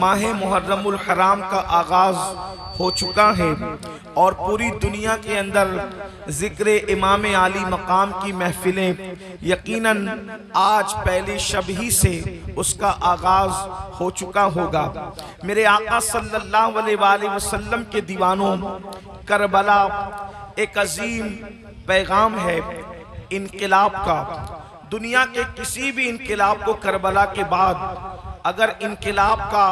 ماہ محرم الحرام کا آغاز ہو چکا ہے اور پوری دنیا کے اندر ذکر امام عالی مقام کی محفلیں یقیناً آج پہلی شب ہی سے اس کا آغاز ہو چکا ہوگا۔ میرے آقا صلی اللہ علیہ وآلہ وسلم کے دیوانوں، کربلا ایک عظیم پیغام ہے انقلاب کا۔ دنیا کے کسی بھی انقلاب کو کربلا کے بعد اگر انقلاب کا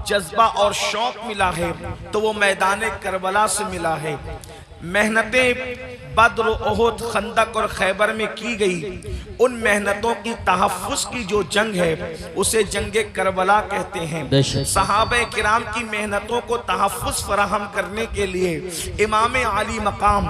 جذبہ اور شوق ملا ہے تو وہ میدان کربلا سے ملا ہے۔ محنتیں بدر، احد، خندق اور خیبر میں کی گئی، ان محنتوں کی تحفظ کی جو جنگ ہے اسے جنگ کربلا کہتے ہیں۔ صحابہ کرام کی محنتوں کو تحفظ فراہم کرنے کے لیے امام علی مقام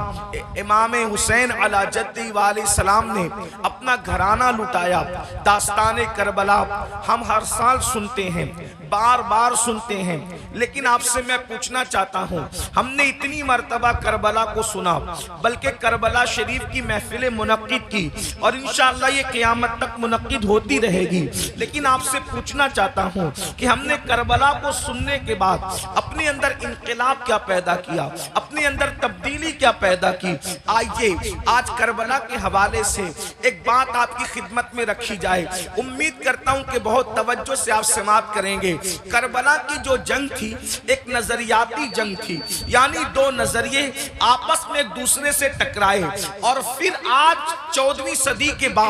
امام حسین علی جدہ علیہ السلام نے اپنا گھرانہ لٹایا۔ داستان کربلا ہم ہر سال سنتے ہیں، بار بار سنتے ہیں، لیکن آپ سے میں پوچھنا چاہتا ہوں، ہم نے اتنی مرتبہ کربلا کو سنا، بلکہ کربلا شریف کی محفلیں منعقد کی اور انشاءاللہ یہ قیامت تک منعقد ہوتی رہے گی، لیکن آپ سے پوچھنا چاہتا ہوں کہ ہم نے کربلا کو سننے کے بعد اپنے اندر انقلاب کیا پیدا کیا، اپنے اندر تبدیلی کیا پیدا کی۔ آئیے آج کربلا کے حوالے سے ایک بات آپ کی خدمت میں رکھی جائے، امید کرتا ہوں کہ بہت توجہ سے آپ سماعت کریں گے۔ کربلا کی جو جنگ تھی ایک نظریاتی جنگ تھی، یعنی دو نظریے آپس میں ایک دوسرے سے ٹکرائے، اور پھر آج 14ویں صدی کے بعد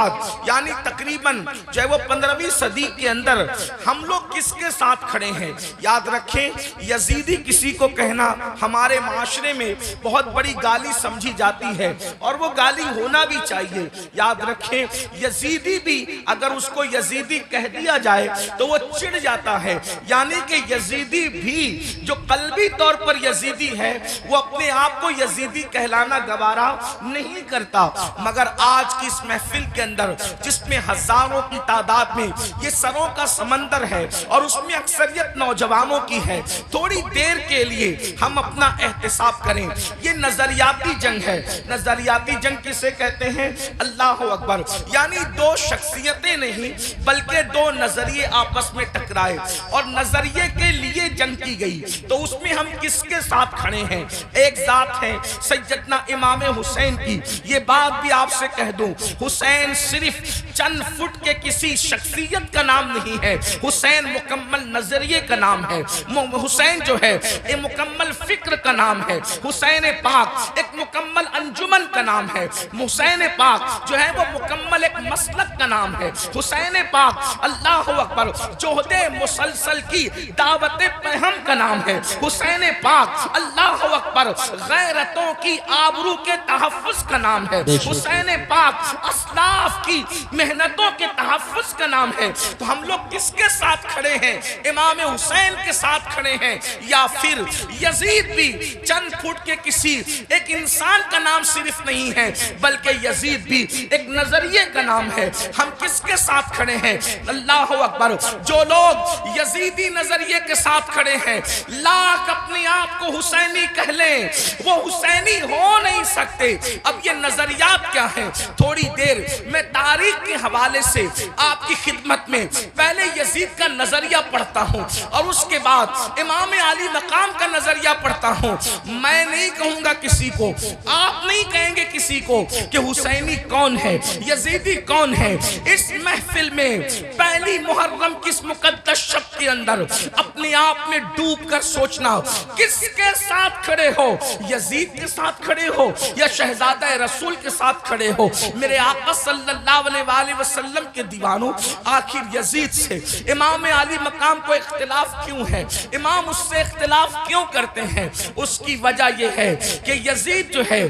یعنی تقریباً جو ہے وہ 15ویں صدی کے اندر ہم لوگ کس کے ساتھ کھڑے ہیں۔ یاد رکھیں یزیدی کسی کو کہنا ہمارے معاشرے میں بہت بڑی گالی سمجھی جاتی ہے، اور وہ گالی ہونا بھی چاہیے۔ یاد رکھیں یزیدی بھی اگر اس کو یزیدی کہہ دیا جائے تو وہ چڑ جاتا ہے، یعنی کہ یزیدی بھی جو قلبی طور پر یزیدی ہے وہ اپنے آپ کو یزیدی کہلانا گوارا نہیں کرتا۔ مگر آج کی اس محفل کے اندر جس میں ہزاروں کی تعداد میں یہ سروں کا سمندر ہے اور اس میں اکثریت نوجوانوں کی ہے، تھوڑی دیر کے لیے ہم اپنا احتساب کریں۔ یہ نظریاتی جنگ ہے۔ نظریاتی جنگ کسے کہتے ہیں؟ اللہ اکبر، یعنی دو شخصیتیں نہیں بلکہ دو نظریے آپس میں ٹکرائے اور نظریے کے لیے جنگ کی گئی، تو اس میں ہم کس کے ساتھ کھڑے ہیں؟ ایک ذات ہے سیدنا امام حسین کی۔ یہ بات بھی آپ سے کہہ دوں، حسین صرف چند فٹ کے کسی شخصیت کا نام نہیں ہے، حسین مکمل نظریے کا نام ہے۔ حسین جو ہے ایک مکمل فکر کا نام ہے، حسین پاک ایک مکمل انجمن کا نام ہے، حسین پاک جو ہے وہ مکمل ایک مسلک کا نام ہے، حسین پاک اللہ اکبر جہد مسلسل کی دعوت پہم کا نام ہے، حسین پاک اللہ اکبر غیرتوں کی آبرو کے تحفظ کا نام ہے، حسین پاک اسلاف کی محنتوں کے تحفظ کا نام ہے۔ تو ہم لوگ کس کے ساتھ کھڑے ہیں؟ امام حسین کے ساتھ کھڑے ہیں، یا پھر یزید بھی چند فٹ کے کسی ایک انسان کا نام صرف نہیں ہے بلکہ یزید بھی ایک نظریے کا نام ہے۔ ہم کس کے ساتھ کھڑے ہیں؟ اللہ اکبر، جو لوگ یزیدی نظریے کے ساتھ کھڑے ہیں لاکھ اپنے آپ کو حسینی کہہ لیں، وہ حسینی ہو نہیں سکتے۔ اب یہ نظریات کیا ہیں؟ تھوڑی دیر میں تاریخ کے حوالے سے آپ کی خدمت میں پہلے یزید کا نظریہ پڑھتا ہوں اور اس کے بعد امام علی مقام کا نظریہ پڑھتا ہوں۔ میں نہیں کہوں گا کسی کو، آپ نہیں کہیں گے کسی کو کہ حسینی کون ہے، یزیدی کون ہے۔ اس محفل میں پہلی محرم کس مقدس شب کے اندر اپنے آپ میں ڈوب کر سوچنا کس کے ساتھ کھڑے ہو، یزید کے ساتھ کھڑے ہو یا شہزادہ رسول کے ساتھ کھڑے ہو۔ میرے آقا صلی اللہ علیہ وآلہ وسلم کے دیوانوں، آخر یزید سے امام علی مقام کو اختلاف کیوں ہے؟ امام اس سے اختلاف کیوں کرتے ہیں؟ اس کی وجہ یہ ہے کہ یزید جو ہے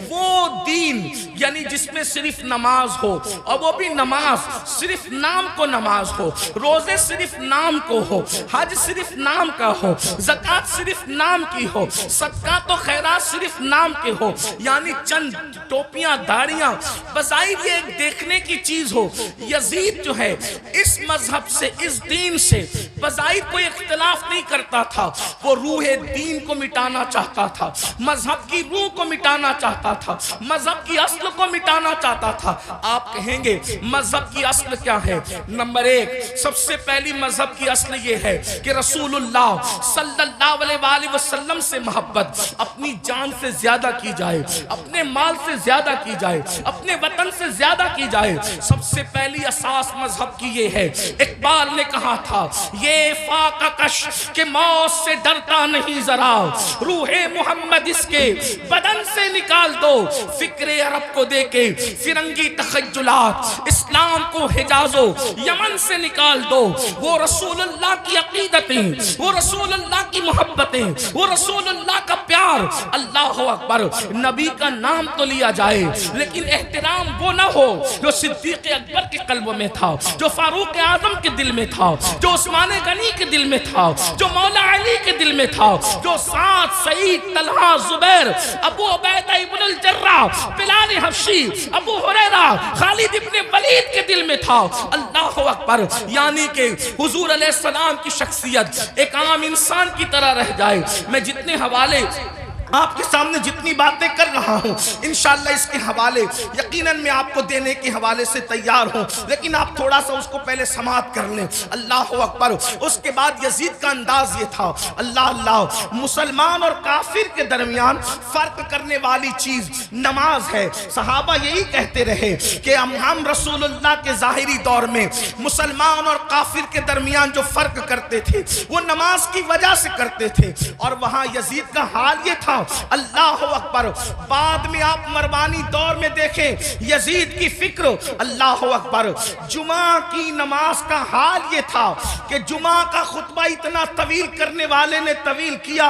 وہ دین یعنی جس میں صرف نماز ہو، اور وہ بھی نماز صرف نام کو نماز ہو، روزے صرف نام کو ہو، حج صرف نام کا ہو، زکوٰۃ صرف نام کی ہو، صدقات و خیرات صرف نام کے ہو، یعنی یعنی چند ٹوپیاں داڑیاں بظاہر یہ ایک دیکھنے کی چیز ہو. یزید جو ہے اس مذہب سے اس دین سے بظاہر کوئی اختلاف نہیں کرتا تھا. وہ روح دین کو مٹانا چاہتا تھا, مذہب کی روح کو مٹانا چاہتا تھا, مذہب کی اصل کو مٹانا چاہتا تھا. آپ کہیں گے مذہب کی اصل کیا ہے؟ نمبر ایک, سب سے پہلی مذہب کی اصل یہ ہے کہ رسول اللہ صلی اللہ علیہ وآلہ وسلم سے محبت اپنی جان سے زیادہ کی جائے, اپنے مال سے زیادہ کی جائے, اپنے وطن سے زیادہ کی جائے. سب سے پہلی اساس مذہب کی یہ ہے. اقبال نے کہا تھا یہ فاقہ کش کہ موت سے ڈرتا نہیں ذرا, روح محمد اس کے بدن سے نکال دو, فکر عرب کو دے کے فرنگی تخیلات, اسلام کو حجاز و یمن سے نکال دو. وہ رسول اللہ کی عقیدتیں, وہ رسول اللہ کی محبتیں, وہ رسول اللہ کا پیار. اللہ اکبر, نبی کا نام تو لیا جائے لیکن احترام وہ نہ ہو جو صدیق اکبر کے قلب میں تھا, جو فاروق اعظم کے دل میں تھا, جو عثمان غنی کے دل میں تھا, جو مولا علی کے دل میں تھا, جو سعد, سعید, طلحہ, زبیر, ابو عبیدہ ابن الجراح, بلال حبشی, ابو ہریرہ, خالد ابن ولید کے دل میں تھا. اللہ اکبر, یعنی کہ حضور علیہ السلام کی شخصیت ایک عام انسان کی طرح رہ جائے. میں جتنے حوالے آپ کے سامنے جتنی باتیں کر رہا ہوں انشاءاللہ اس کے حوالے یقیناً میں آپ کو دینے کے حوالے سے تیار ہوں, لیکن آپ تھوڑا سا اس کو پہلے سماعت کر لیں. اللہ اکبر. اس کے بعد یزید کا انداز یہ تھا, اللہ اللہ, مسلمان اور کافر کے درمیان فرق کرنے والی چیز نماز ہے. صحابہ یہی کہتے رہے کہ ہم رسول اللہ کے ظاہری دور میں مسلمان اور کافر کے درمیان جو فرق کرتے تھے وہ نماز کی وجہ سے کرتے تھے, اور وہاں یزید کا حال یہ تھا. اللہ اکبر. بعد میں آپ مروانی دور میں دیکھیں یزید کی فکر, اللہ اکبر, جمعہ کی نماز کا حال یہ تھا کہ جمعہ کا خطبہ اتنا طویل کرنے والے نے طویل کیا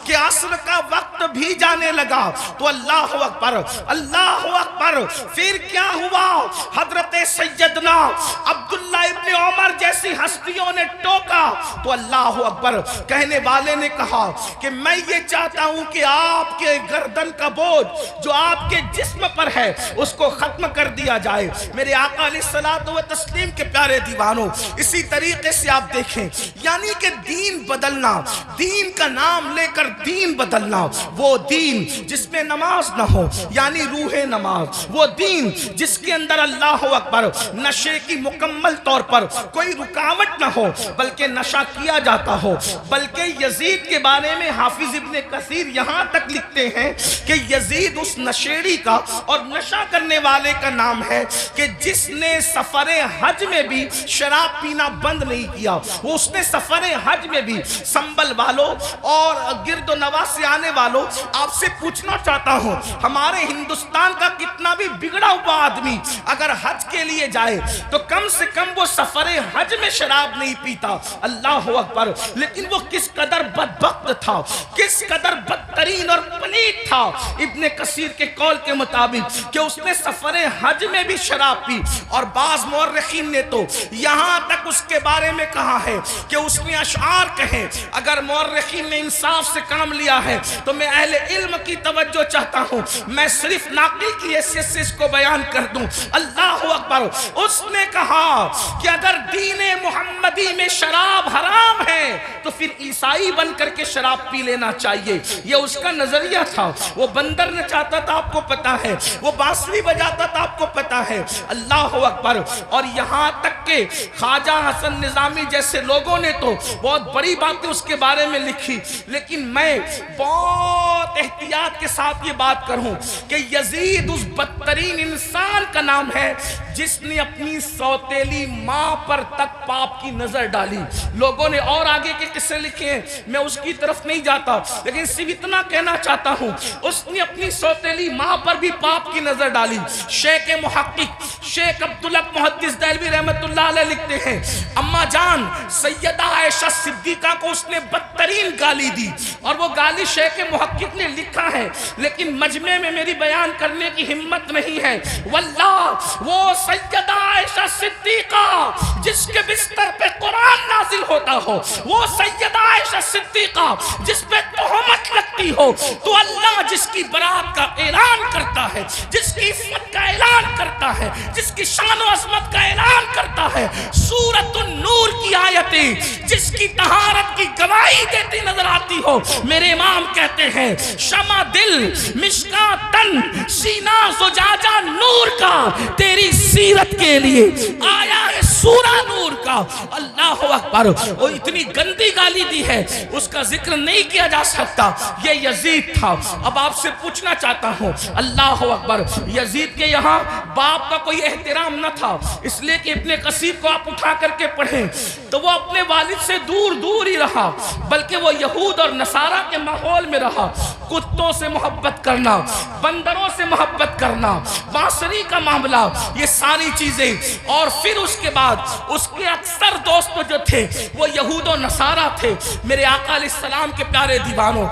کہ عصر کا وقت بھی جانے لگا. تو اللہ اکبر, اللہ اکبر. پھر کیا ہوا؟ حضرت سیدنا عبداللہ ابن عمر جیسی ہستیوں نے ٹوکا تو اللہ اکبر, کہنے والے نے کہا کہ میں یہ چاہتا ہوں کہ آپ کے گردن کا بوجھ جو آپ کے جسم پر ہے اس کو ختم کر دیا جائے. میرے آقا علیہ الصلوۃ والتسلیم کے پیارے دیوانوں, اسی طریقے سے آپ دیکھیں یعنی کہ دین بدلنا, دین کا نام لے کر دین بدلنا, وہ دین جس میں نماز نہ ہو یعنی روح نماز, وہ دین جس کے اندر اللہ اکبر نشے کی مکمل طور پر کوئی رکاوٹ نہ ہو بلکہ نشہ کیا جاتا ہو. بلکہ یزید کے بارے میں حافظ ابن کثیر یہاں تک لکھتے ہیں کہ یزید اس نشیڑی کا اور نشہ کرنے والے کا نام ہے کہ جس نے سفر حج میں بھی شراب پینا بند نہیں کیا. وہ اس نے سفر حج میں بھی, سنبل والوں اور گرد و نواح سے آنے والوں, آپ سے پوچھنا چاہتا ہوں ہمارے ہندوستان کا کتنا بھی بگڑا ہوا آدمی اگر حج کے لیے جائے تو کم سے کم وہ سفر حج میں شراب نہیں پیتا. اللہ اکبر. لیکن وہ کس قدر بدبخت تھا, کس قدر بدترین اور پلید تھا ابن کثیر کے قول کے مطابق کہ اس نے سفر حج میں بھی شراب پی. اور بعض مورخین نے تو یہاں تک اس کے بارے میں کہا ہے کہ اس نے اشعار کہے. اگر مورخین نے انصاف سے کام لیا ہے تو میں اہل علم کی توجہ چاہتا ہوں, میں صرف ناقل کی حیثیت سے اس کو بیان کر دوں. اللہ اکبر. اس نے کہا کہ اگر دین محمدی میں شراب حرام ہے تو پھر عیسائی بن کر کے شراب پی لینا چاہیے. یہ اس کا نظریہ تھا. وہ بندر نچاتا تھا آپ کو پتا ہے, وہ بانسری بجاتا تھا آپ کو پتا ہے. اللہ اکبر. اور یہاں تک کہ خواجہ حسن نظامی جیسے لوگوں نے تو بہت بڑی باتیں اس کے بارے میں لکھی, لیکن میں بہت احتیاط کے ساتھ یہ بات کروں کہ یزید اس بدترین انسان کا نام ہے جس نے اپنی سوتیلی ماں پر تک پاپ کی نظر ڈالی. لوگوں نے اور آگے کے قصے لکھے ہیں, میں اس کی طرف نہیں جاتا, لیکن صرف اتنا کہنا چاہتا ہوں اس نے اپنی سوتیلی ماں پر بھی پاپ کی نظر ڈالی. شیخ محقق شیخ عبدالحق محدث دہلوی رحمت اللہ علیہ لکھتے ہیں اما جان سیدہ عائشہ صدیقہ کو اس نے بدترین گالی دی, اور وہ گالی شیخ محقق نے لکھا ہے لیکن مجمع میں میری بیان کرنے کی ہمت نہیں ہے. واللہ وہ سیدہ عائشہ صدیقہ جس کے بستر پہ قرآن نازل ہوتا ہو, وہ سیدہ عائشہ صدیقہ جس پہ تہمت لگتی ہو، تو اللہ جس کی برات کا اعلان کرتا ہے، جس کی عصمت کا اعلان کرتا ہے، جس کی شان و عظمت کا اعلان کرتا ہے، سورۃ النور کی آیتیں جس کی طہارت کی گواہی دیتی نظر آتی ہو، میرے امام کہتے ہیں شمع دل مشکاۃ تن سینہ زجاجہ نور کا، تیری سیرت کے لیے آیا ہے سورہ نور کا۔ اللہ اکبر، وہ اتنی گندی گالی دی ہے، اس کا ذکر نہیں کیا جا سکتا۔ یہ یزید تھا۔ اب آپ سے پوچھنا چاہتا ہوں، اللہ اکبر، یزید کے یہاں باپ کا کوئی احترام نہ تھا، اس لیے کہ ابن کثیر کو آپ اٹھا کر کے پڑھیں تو وہ اپنے والد سے دور دور ہی رہا، بلکہ وہ یہود اور نصارہ کے ماحول میں رہا۔ کتوں سے محبت کرنا، بندروں سے محبت کرنا، بانسری کا معاملہ، یہ ساری چیزیں، اور پھر اس کے بعد اس کے اکثر دوست جو تھے وہ یہود و نصارہ تھے۔ میرے آقا علیہ السلام کے پیارے دیوانوں،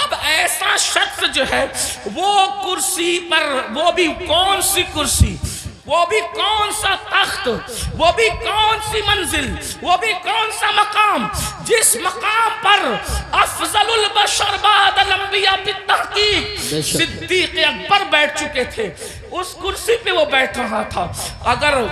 اب ایسا شخص جو ہے وہ کرسی پر، وہ بھی کون سی کرسی، وہ بھی کون سا تخت، وہ بھی کون سی منزل، وہ بھی کون سا مقام، جس مقام پر افضل البشر بعد الانبیاء بالتحقیق صدیق اکبر بیٹھ چکے تھے، اس کرسی پہ وہ بیٹھ رہا تھا۔ اگر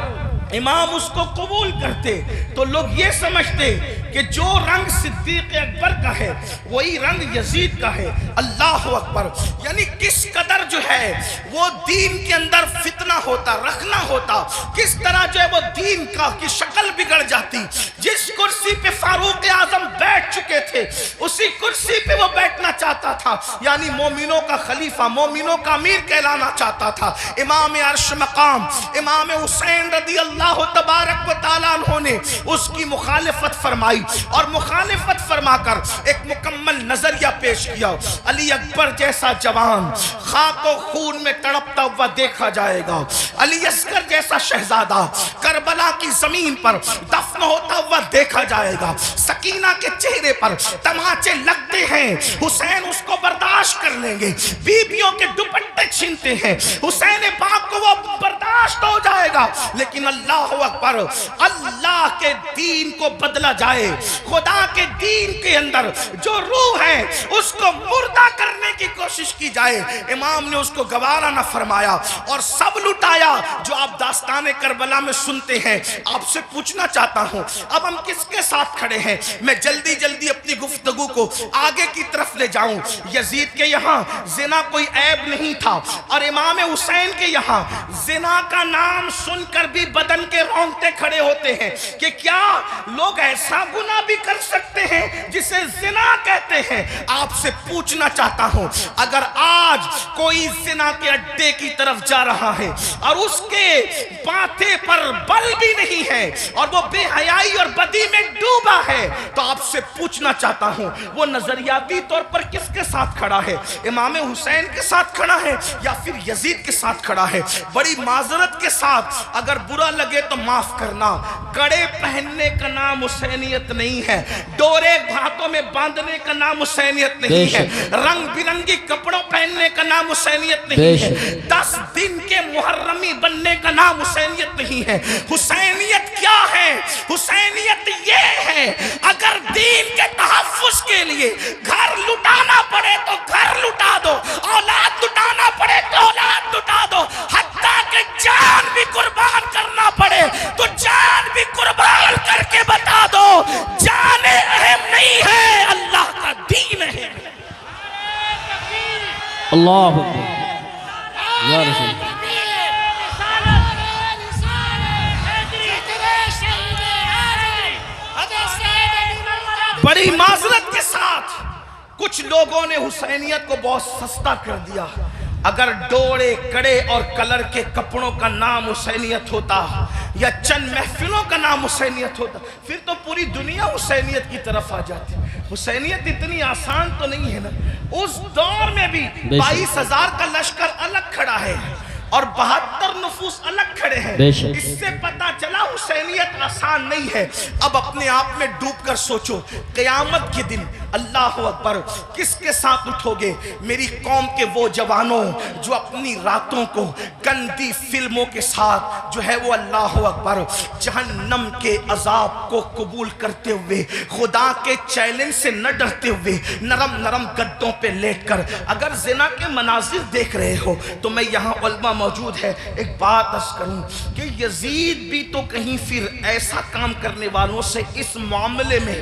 امام اس کو قبول کرتے تو لوگ یہ سمجھتے کہ جو رنگ صدیق اکبر کا ہے وہی رنگ یزید کا ہے۔ اللہ اکبر، یعنی کس قدر جو ہے وہ دین کے اندر فتنہ ہوتا، رکھنا ہوتا، کس طرح جو ہے وہ دین کا کی شکل بگڑ جاتی۔ جس کرسی پہ فاروق اعظم بیٹھ چکے تھے اسی کرسی پہ وہ بیٹھنا چاہتا تھا، یعنی مومنوں کا خلیفہ، مومنوں کا امیر کہلانا چاہتا تھا۔ امام عرش مقام امام حسین رضی اللہ تبارک و تعالیٰ عنہ نے اس کی مخالفت فرمائی، اور مخالفت فرما کر ایک مکمل نظریہ پیش کیا۔ علی اکبر جیسا جوان خاک و خون میں تڑپتا ہوا دیکھا جائے گا، علی اصغر جیسا شہزادہ کربلا کی زمین پر دفن ہوتا ہوا دیکھا جائے گا۔ سکینہ کے چہرے پر تماچے لگتے ہیں، حسین اس کو برداشت کر لیں گے، بیویوں کے دوپٹے چھینتے ہیں، حسین پاک کو وہ برداشت ہو جائے گا، لیکن اللہ اکبر، اللہ کے دین کو بدلا جائے، خدا کے دین کے اندر جو روح ہے اس کو مردہ کرنے کی کوشش کی جائے، امام نے اس کو گوارا نہ فرمایا اور سب لٹایا جو آپ داستان کربلا میں سنتے ہیں۔ آپ سے پوچھنا چاہتا ہوں اب ہم کس کے ساتھ کھڑے ہیں؟ میں جلدی جلدی اپنی گفتگو کو آگے کی طرف لے جاؤں۔ یزید کے یہاں زنا کوئی عیب نہیں تھا، اور امام حسین کے یہاں زنا کا نام سن کر بھی بدن کے رونگٹے کھڑے ہوتے ہیں کہ کیا لوگ ایسا گناہ بھی کر سکتے ہیں جسے زنا کہتے ہیں۔ آپ سے پوچھنا چاہتا ہوں اگر آج کوئی زنا کے اڈے کی طرف جا رہا ہے اور اس کے ماتھے پر بل بھی نہیں ہے اور وہ بے حیائی اور بدی میں ڈوبا ہے، تو آپ سے پوچھنا چاہتا ہوں وہ نظریاتی طور پر کس کے ساتھ کھڑا ہے؟ امام حسین کے ساتھ کھڑا ہے یا پھر یزید کے ساتھ کھڑا ہے؟ بڑی معذرت کے ساتھ اگر برا لگے تو معاف کرنا، کڑے پہننے کا نام حسینیت نہیں ہے، ڈورے ہاتھوں میں باندھنے کا نام حسینیت نہیں ہے، رنگ برنگی کپڑوں پہننے کا نام حسینیت نہیں ہے، 10 دن کے محرمی بننے کا نام حسینیت نہیں ہے۔ حسینیت کیا ہے؟ حسینیت یہ ہے اگر دین کے تحفظ کے لیے گھر لٹانا پڑے تو گھر لٹا دو، اولاد لٹانا پڑے تو اولاد لٹا دو، حتیٰ کہ جان بھی قربان کرنا پڑے تو جان بھی قربان کر کے بتا دو جان اہم نہیں ہے، اللہ کا دین ہے۔ اللہ اکبر یا رسول اللہ۔ بڑی معذرت کے ساتھ کچھ لوگوں نے حسینیت کو بہت سستا کر دیا۔ اگر ڈوڑے کڑے اور کلر کے کپڑوں کا نام حسینیت ہوتا یا چند محفلوں کا نام حسینیت ہوتا پھر تو پوری دنیا حسینیت کی طرف آ جاتی۔ حسینیت اتنی آسان تو نہیں ہے نا۔ اس دور میں بھی 22,000 کا لشکر الگ کھڑا ہے اور 72 نفوس الگ کھڑے ہیں، اس سے پتا چلا حسینیت آسان نہیں ہے۔ اب اپنے آپ میں ڈوب کر سوچو، قیامت کے دن اللہ اکبر، کس کے ساتھ اٹھو گے؟ میری قوم کے وہ جوانوں جو اپنی راتوں کو گندی فلموں کے ساتھ جو ہے وہ اللہ اکبر جہنم کے عذاب کو قبول کرتے ہوئے، خدا کے چیلنج سے نہ ڈرتے ہوئے، نرم نرم گدوں پہ لیٹ کر اگر زنا کے مناظر دیکھ رہے ہو تو میں یہاں علماء موجود ہے، ایک بات عرض کروں کہ یزید بھی تو کہیں پھر ایسا کام کرنے والوں سے اس معاملے میں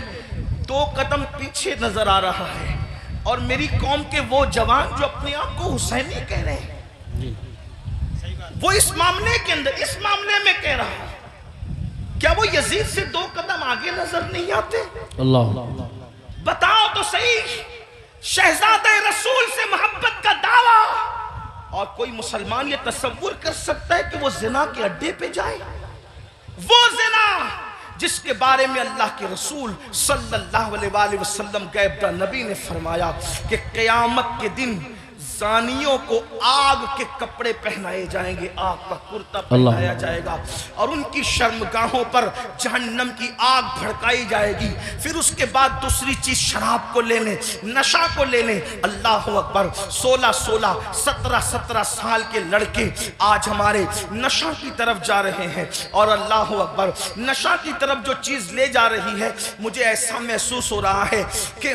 2 قدم پیچھے نظر آ رہا ہے، اور میری قوم کے وہ جوان جو اپنے آپ کو حسینی کہہ رہے ہیں وہ اس معاملے کے اندر، اس معاملے میں کہہ رہا ہوں، کیا وہ یزید سے 2 قدم آگے نظر نہیں آتے؟ اللہ بتاؤ تو صحیح، شہزادہ رسول سے محبت کا دعویٰ، اور کوئی مسلمان یہ تصور کر سکتا ہے کہ وہ زنا کے اڈے پہ جائے؟ وہ زنا جس کے بارے میں اللہ کے رسول صلی اللہ علیہ وآلہ وسلم غیب نبی نے فرمایا کہ قیامت کے دن زانیوں کو آگ کے کپڑے پہنائے جائیں گے، آگ کا کرتا پہنایا جائے گا، اور ان کی شرمگاہوں پر جہنم کی آگ بھڑکائی جائے گی۔ پھر اس کے بعد دوسری چیز شراب کو لینے، نشہ کو لینے۔ اللہ اکبر، 16 17 سال کے لڑکے آج ہمارے نشہ کی طرف جا رہے ہیں، اور اللہ اکبر نشہ کی طرف جو چیز لے جا رہی ہے، مجھے ایسا محسوس ہو رہا ہے کہ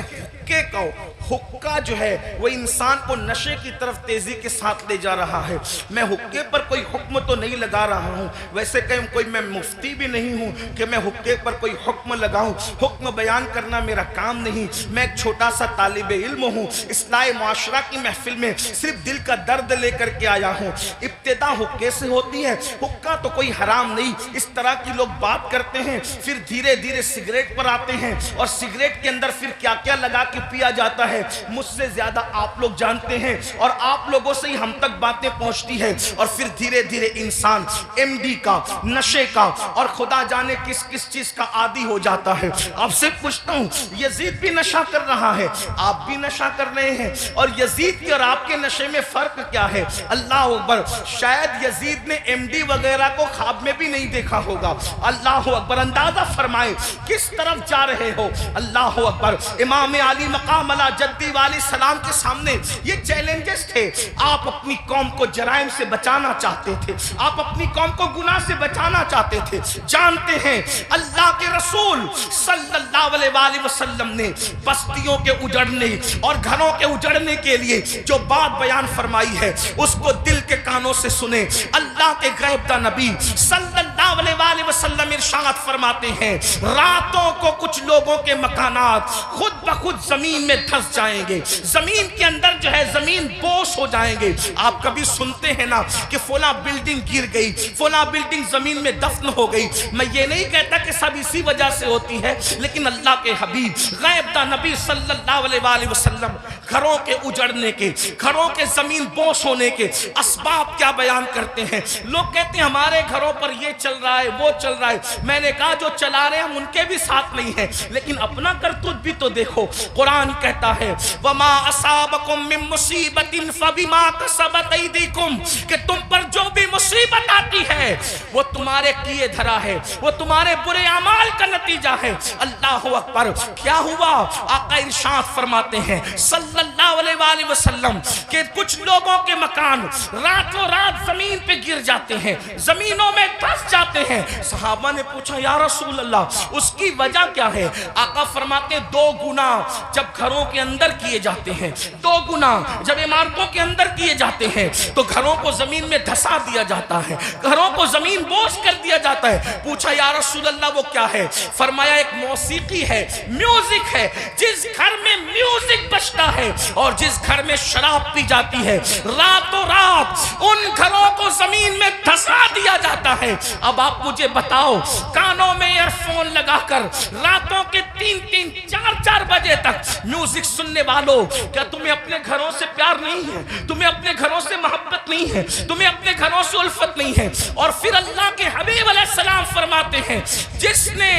حقہ جو ہے وہ انسان کو نشے کی طرف تیزی کے ساتھ لے جا رہا ہے۔ میں حقے پر کوئی حکم تو نہیں لگا رہا ہوں، ویسے کہ کوئی میں مفتی بھی نہیں ہوں کہ میں حقے پر کوئی حکم لگاؤں، حکم بیان کرنا میرا کام نہیں۔ میں ایک چھوٹا سا طالب علم ہوں، اصلاح معاشرہ کی محفل میں صرف دل کا درد لے کر کے آیا ہوں۔ ابتدا حقے سے ہوتی ہے، حقہ تو کوئی حرام نہیں، اس طرح کی لوگ بات کرتے ہیں، پھر دھیرے دھیرے سگریٹ پر آتے ہیں، اور سگریٹ کے اندر پھر کیا کیا لگا کے پیا جاتا ہے مجھ سے زیادہ آپ لوگ جانتے ہیں، اور آپ لوگوں سے ہی ہم تک باتیں پہنچتی ہیں، اور پھر دھیرے دھیرے انسان ایم ڈی کا، نشے کا، اور خدا جانے کس کس چیز کا عادی ہو جاتا ہے۔ آپ سے پوچھتا ہوں، یزید بھی نشہ کر رہا ہے، آپ بھی نشہ کر رہے ہیں، اور یزید کے اور آپ کے نشے میں فرق کیا ہے؟ اللہ اکبر، شاید یزید نے ایم ڈی وغیرہ کو خواب میں بھی نہیں دیکھا ہوگا۔ اللہ اکبر، اندازہ فرمائے کس طرف جا رہے ہو۔ اللہ اکبر، امام علی مقام علی جدی والی سلام کے سامنے یہ چیلنجز تھے۔ آپ اپنی قوم کو جرائم سے بچانا چاہتے تھے، آپ اپنی قوم کو گناہ سے بچانا چاہتے تھے۔ جانتے ہیں اللہ کے رسول صلی اللہ علیہ وآلہ وسلم نے بستیوں کے اجڑنے اور گھروں کے اجڑنے کے لیے جو بات بیان فرمائی ہے اس کو دل کے کانوں سے سنیں۔ اللہ کے غیب دا نبی صلی اللہ علیہ وآلہ وسلم ارشاد فرماتے ہیں، راتوں کو کچھ لوگوں کے مکانات خود بخود زمین میں دھس جائیں گے، زمین کے اندر جو ہے زمین بوس ہو جائیں گے۔ آپ کبھی سنتے ہیں نا کہ فلاں بلڈنگ گر گئی، فلاں بلڈنگ زمین میں دفن ہو گئی۔ میں یہ نہیں کہتا کہ سب اسی وجہ سے ہوتی ہے، لیکن اللہ کے حبیب غیب دا نبی صلی اللہ علیہ وآلہ وسلم گھروں کے اجڑنے کے، گھروں کے زمین بوس ہونے کے اسباب کیا بیان کرتے ہیں۔ لوگ کہتے ہیں ہمارے گھروں پر یہ چل رہا ہے، وہ چل رہا ہے۔ میں نے کہا جو چلا رہے ہیں ہم ان کے بھی ساتھ نہیں ہیں، لیکن اپنا کرتوت بھی تو دیکھو۔ قرآن کہتا ہے وَمَا أَصَابَكُم مِّن مُّصِيبَةٍ فَبِمَا كَسَبَتْ أَيْدِيكُمْ، کہ تم پر جو بھی مصیبت آتی ہے وہ تمہارے کیے دھرا ہے، وہ تمہارے برے اعمال کا نتیجہ ہے۔ اللہ اکبر، کیا ہوا؟ آقا ارشاد فرماتے ہیں صلی اللہ علیہ وآلہ وسلم کہ کچھ لوگوں کے مکان راتوں رات زمین پہ گر جاتے ہیں، زمینوں میں دھس جاتے ہیں۔ صحابہ نے پوچھا یا رسول اللہ اس کی وجہ کیا ہے؟ آقا فرماتے ہیں 2 گناہ جب گھروں کے اندر کیے جاتے ہیں، 2 گناہ جب عمارتوں کے اندر کیے جاتے ہیں تو گھروں کو زمین میں دھسا دیا جاتا ہے، گھروں کو زمین بوس کر دیا جاتا ہے۔ پوچھا یا رسول اللہ وہ کیا ہے؟ فرمایا ایک موسیقی ہے، میوزک ہے۔ جس گھر میں میوزک بجتا ہے اور جس گھر میں شراب پی جاتی ہے، راتوں رات ان گھروں کو زمین میں دھسا دیا جاتا ہے۔ اب آپ مجھے بتاؤ، کانوں میں ایئر فون لگا کر راتوں کے 3-3 4-4 بجے تک میوزک سننے والوں، کیا تمہیں اپنے گھروں سے پیار نہیں ہے؟ تمہیں اپنے گھروں سے محبت نہیں ہے؟ تمہیں اپنے گھروں سے الفت نہیں ہے؟ اور پھر اللہ کے حبیب علیہ السلام فرماتے ہیں جس نے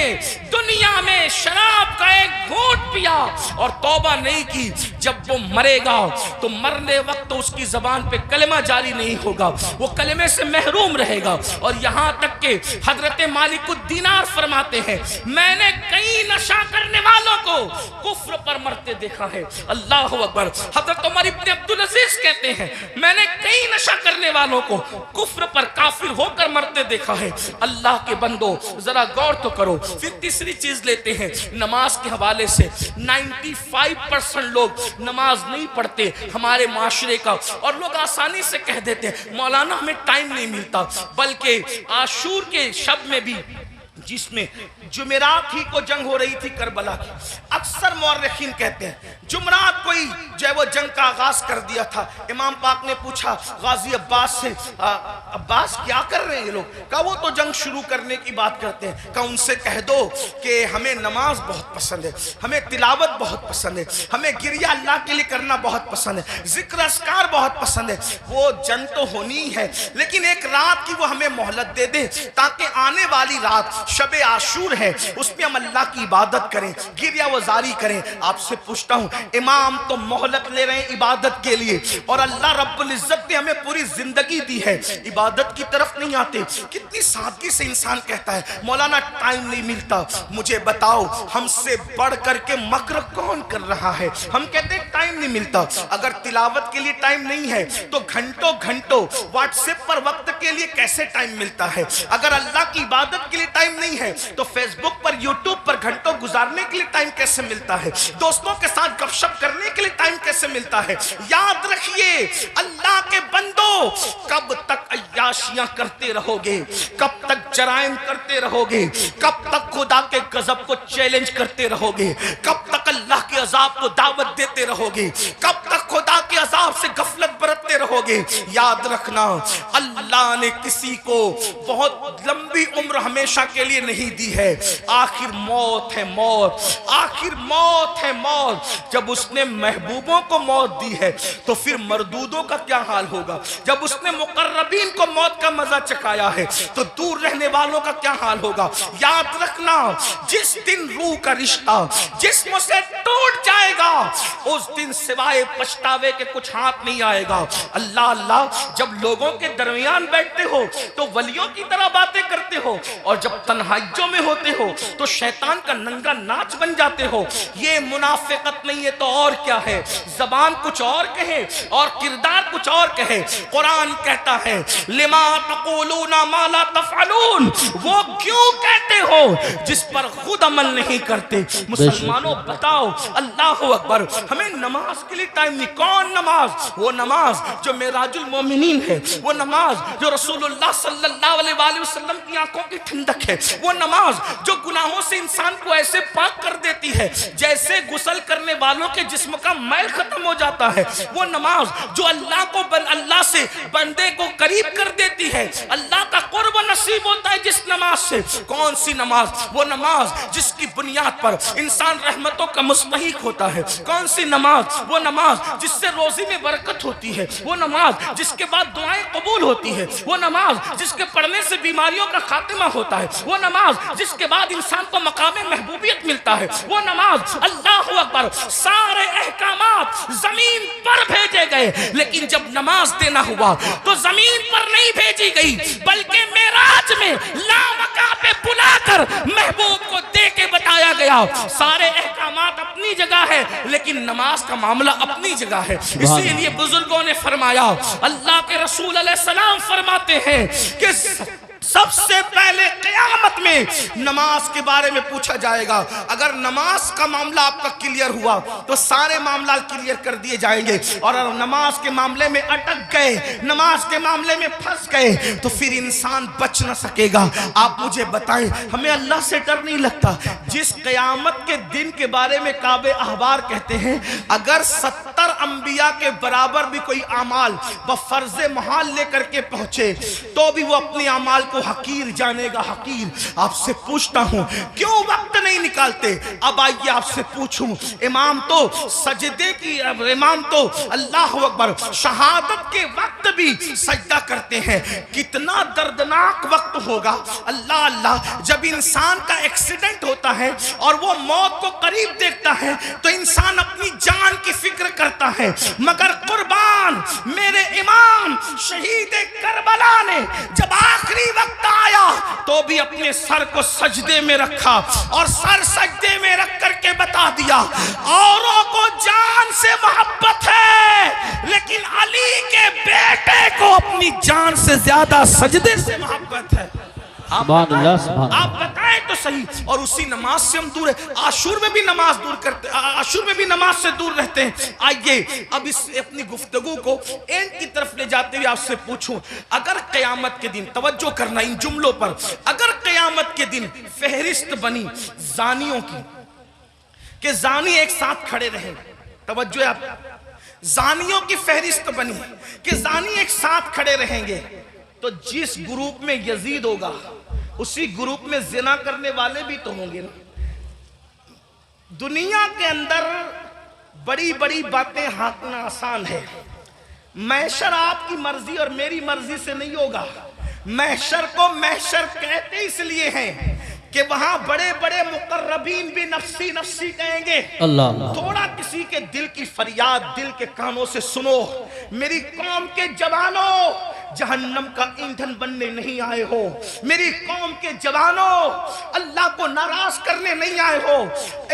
دنیا میں شراب کا ایک گھونٹ پیا اور توبہ نہیں کی، جب وہ مرے گا تو مرنے وقت اس کی زبان پہ کلمہ جاری نہیں ہوگا، وہ کلمے سے محروم رہے گا۔ اور یہاں تک کہ حضرت مالک الدینار فرماتے ہیں میں نے کئی نشہ کرنے والوں کو کفر پر مرتے دیکھا ہے. اللہ اکبر. حضرت عمر ابن عبدالعزیز کہتے ہیں میں نے کئی نشہ کرنے والوں کو کفر پر کافر ہو کر مرتے دیکھا ہے. اللہ کے بندو ذرا غور تو کرو. پھر تیسری چیز لیتے ہیں نماز کے حوالے سے. 95% لوگ نماز نہیں پڑھتے ہمارے معاشرے کا, اور لوگ آسانی سے کہہ دیتے ہیں مولانا ہمیں ٹائم نہیں ملتا. بلکہ عاشور کے شب میں بھی جس میں جمعرات ہی کو جنگ ہو رہی تھی کربلا کی, اکثر مورخین کہتے ہیں جمعرات کو ہی جو ہے وہ جنگ کا آغاز کر دیا تھا. امام پاک نے پوچھا غازی عباس سے, عباس کیا کر رہے ہیں یہ لوگ؟ کہا وہ تو جنگ شروع کرنے کی بات کرتے ہیں. کہا ان سے کہہ دو کہ ہمیں نماز بہت پسند ہے, ہمیں تلاوت بہت پسند ہے, ہمیں گریہ اللہ کے لیے کرنا بہت پسند ہے, ذکر اذکار بہت پسند ہے. وہ جنگ تو ہونی ہے لیکن ایک رات کی وہ ہمیں مہلت دے دیں تاکہ آنے والی رات شب عاشور ہے اس میں ہم اللہ کی عبادت کریں, گریہ وزاری کریں. آپ سے پوچھتا ہوں امام تو مہلت لے رہے ہیں عبادت کے لیے, اور اللہ رب العزت نے ہمیں پوری زندگی دی ہے, عبادت کی طرف نہیں آتے. کتنی سادگی سے انسان کہتا ہے مولانا ٹائم نہیں ملتا. مجھے بتاؤ ہم سے بڑھ کر کے مکر کون کر رہا ہے؟ ہم کہتے ہیں ٹائم نہیں ملتا. اگر تلاوت کے لیے ٹائم نہیں ہے تو گھنٹوں گھنٹوں واٹس ایپ پر وقت کے لیے کیسے ٹائم ملتا ہے؟ اگر اللہ کی عبادت کے لیے ٹائم نہیں ہے تو فیس بک پر یوٹیوب پر گھنٹوں گزارنے کے لیے ٹائم کیسے ملتا ہے؟ دوستوں کے ساتھ گپ شپ کرنے کے لیے ٹائم کیسے ملتا ہے؟ یاد رکھیے اللہ کے بندو, کب تک عیاشیاں کرتے رہو گے, کب تک جرائم کرتے رہو گے, کب تک خدا کے غضب کو چیلنج کرتے رہو گے, کب تک اللہ کے عذاب کو دعوت دیتے رہو گے, کب تک خدا کے عذاب سے غفلت برتتے رہو گے؟ یاد رکھنا اللہ نے کسی کو بہت لمبی عمر ہمیشہ کے لیے نہیں دی ہے. آخر موت ہے موت, آخر موت ہے موت. جب اس نے محبوبوں کو موت دی ہے تو پھر مردودوں کا کیا حال ہوگا؟ جب اس نے مقربین کو موت کا مزہ چکھایا ہے تو دور رہنے والوں کا کیا حال ہوگا؟ یاد رکھنا جس دن روح کا رشتہ جسم سے ٹوٹ جائے گا اس دن سوائے پچھتاوے کے کچھ ہاتھ نہیں آئے گا. اللہ اللہ, جب لوگوں کے درمیان بیٹھتے ہو تو ولیوں کی طرح باتیں کرتے ہو, اور جب تنہائیوں میں ہوتے ہو تو شیطان کا ننگا ناچ بن جاتے ہو. یہ منافقت نہیں ہے تو اور کیا ہے؟ زبان کچھ اور کہے اور کردار کچھ اور کہے. قرآن کہتا ہے لما تقولون ما لا تفعلون, وہ کیوں کہتے ہو جس پر خود عمل نہیں کرتے. مسلمانوں بتاؤ, اللہ اکبر, ہمیں نماز کے لیے ٹائم نہیں. کون نماز؟ وہ نماز جو معراج المومنین ہے, وہ نماز جو رسول اللہ صلی اللہ علیہ وآلہ وسلم کی آنکھوں کی ٹھنڈک ہے, وہ نماز جو گناہوں سے انسان کو ایسے پاک کر دیتی ہے جیسے غسل کرنے والوں کے جسم کا میل ختم ہو جاتا ہے, وہ نماز جو اللہ کو اللہ سے بندے کو قریب کر دیتی ہے, اللہ کا قرب نصیب ہوتا ہے جس نماز سے. کون سی نماز؟ وہ نماز جس کی بنیاد پر انسان رحمتوں کا مستحق ہوتا ہے. کون سی نماز؟ وہ نماز جس سے روزی میں برکت ہوتی ہے, وہ نماز جس کے بعد دعائیں قبول ہوتی ہے, وہ نماز جس کے پڑھنے سے بیماریوں کا خاتمہ ہوتا ہے, وہ نماز جس کے بعد انسان کو مقام محبوبیت ملتا ہے, وہ نماز. اللہ اکبر, سارے احکامات زمین پر بھیجے گئے لیکن جب نماز دینا ہوا تو زمین پر نہیں بھیجی گئی بلکہ معراج میں لامکاں پہ بلا کر محبوب کو دے کے بتایا گیا. سارے احکامات اپنی جگہ ہے لیکن نماز کا معاملہ اپنی جگہ ہے. اسی لیے بزرگوں نے فرمایا, اللہ کے رسول علیہ السلام فرماتے ہیں کہ سب سے پہلے قیامت میں نماز کے بارے میں پوچھا جائے گا. اگر نماز کا معاملہ آپ کا کلیئر ہوا تو سارے معاملات کلیئر کر دیے جائیں گے, اور اگر نماز کے معاملے میں اٹک گئے, نماز کے معاملے میں پھنس گئے تو پھر انسان بچ نہ سکے گا. آپ مجھے بتائیں, ہمیں اللہ سے ڈر نہیں لگتا؟ جس قیامت کے دن کے بارے میں کعب احبار کہتے ہیں اگر 70 انبیاء کے برابر بھی کوئی اعمال بفرض محال لے کر کے پہنچے تو بھی وہ اپنے اعمال کو حقیر جانے گا, حقیر. آپ سے پوچھتا ہوں کیوں وقت نہیں نکالتے؟ اب آئیے آپ سے پوچھوں, امام تو سجدے کی, امام تو اللہ اکبر شہادت کے وقت بھی سجدہ کرتے ہیں. کتنا دردناک وقت ہوگا اللہ اللہ جب انسان کا ایکسیڈنٹ ہوتا ہے اور وہ موت کو قریب دیکھتا ہے تو انسان اپنی جان کی فکر کرتا ہے. مگر قربان میرے امام شہید کربلا نے جب آخری وقت آیا تو بھی اپنے سر کو سجدے میں رکھا اور سر سجدے میں رکھ کر کے بتا دیا اوروں کو جان سے محبت ہے لیکن علی کے بیٹے کو اپنی جان سے زیادہ سجدے سے محبت ہے. سبحان اللہ سبحان آپ بتائیں تو صحیح. اور اسی نماز سے ہم دور ہیں. عاشور میں بھی نماز دور کرتے, عاشور میں بھی نماز سے دور رہتے ہیں. آئیے اب اس اپنی گفتگو کو اینڈ کی طرف لے جاتے ہوئے آپ سے پوچھوں, اگر قیامت کے دن, توجہ کرنا ان جملوں پر, اگر قیامت کے دن فہرست بنی زانیوں کی کہ زانی ایک ساتھ کھڑے رہیں, توجہ آپ, زانیوں کی فہرست بنی کہ زانی ایک ساتھ کھڑے رہیں گے, تو جس گروپ میں یزید ہوگا اسی گروپ میں زنا کرنے والے بھی تو ہوں گے نا. دنیا کے اندر بڑی بڑی باتیں ہانکنا آسان ہے. محشر آپ کی مرضی اور میری مرضی سے نہیں ہوگا. محشر کو محشر کہتے اس لیے ہیں کہ وہاں بڑے بڑے مقربین بھی نفسی نفسی کہیں گے. اللہ تھوڑا کسی کے دل کی فریاد دل کے کانوں سے سنو, میری قوم کے جوانوں جہنم کا ایندھن بننے نہیں آئے ہو, میری قوم کے جوانوں اللہ کو ناراض کرنے نہیں آئے ہو.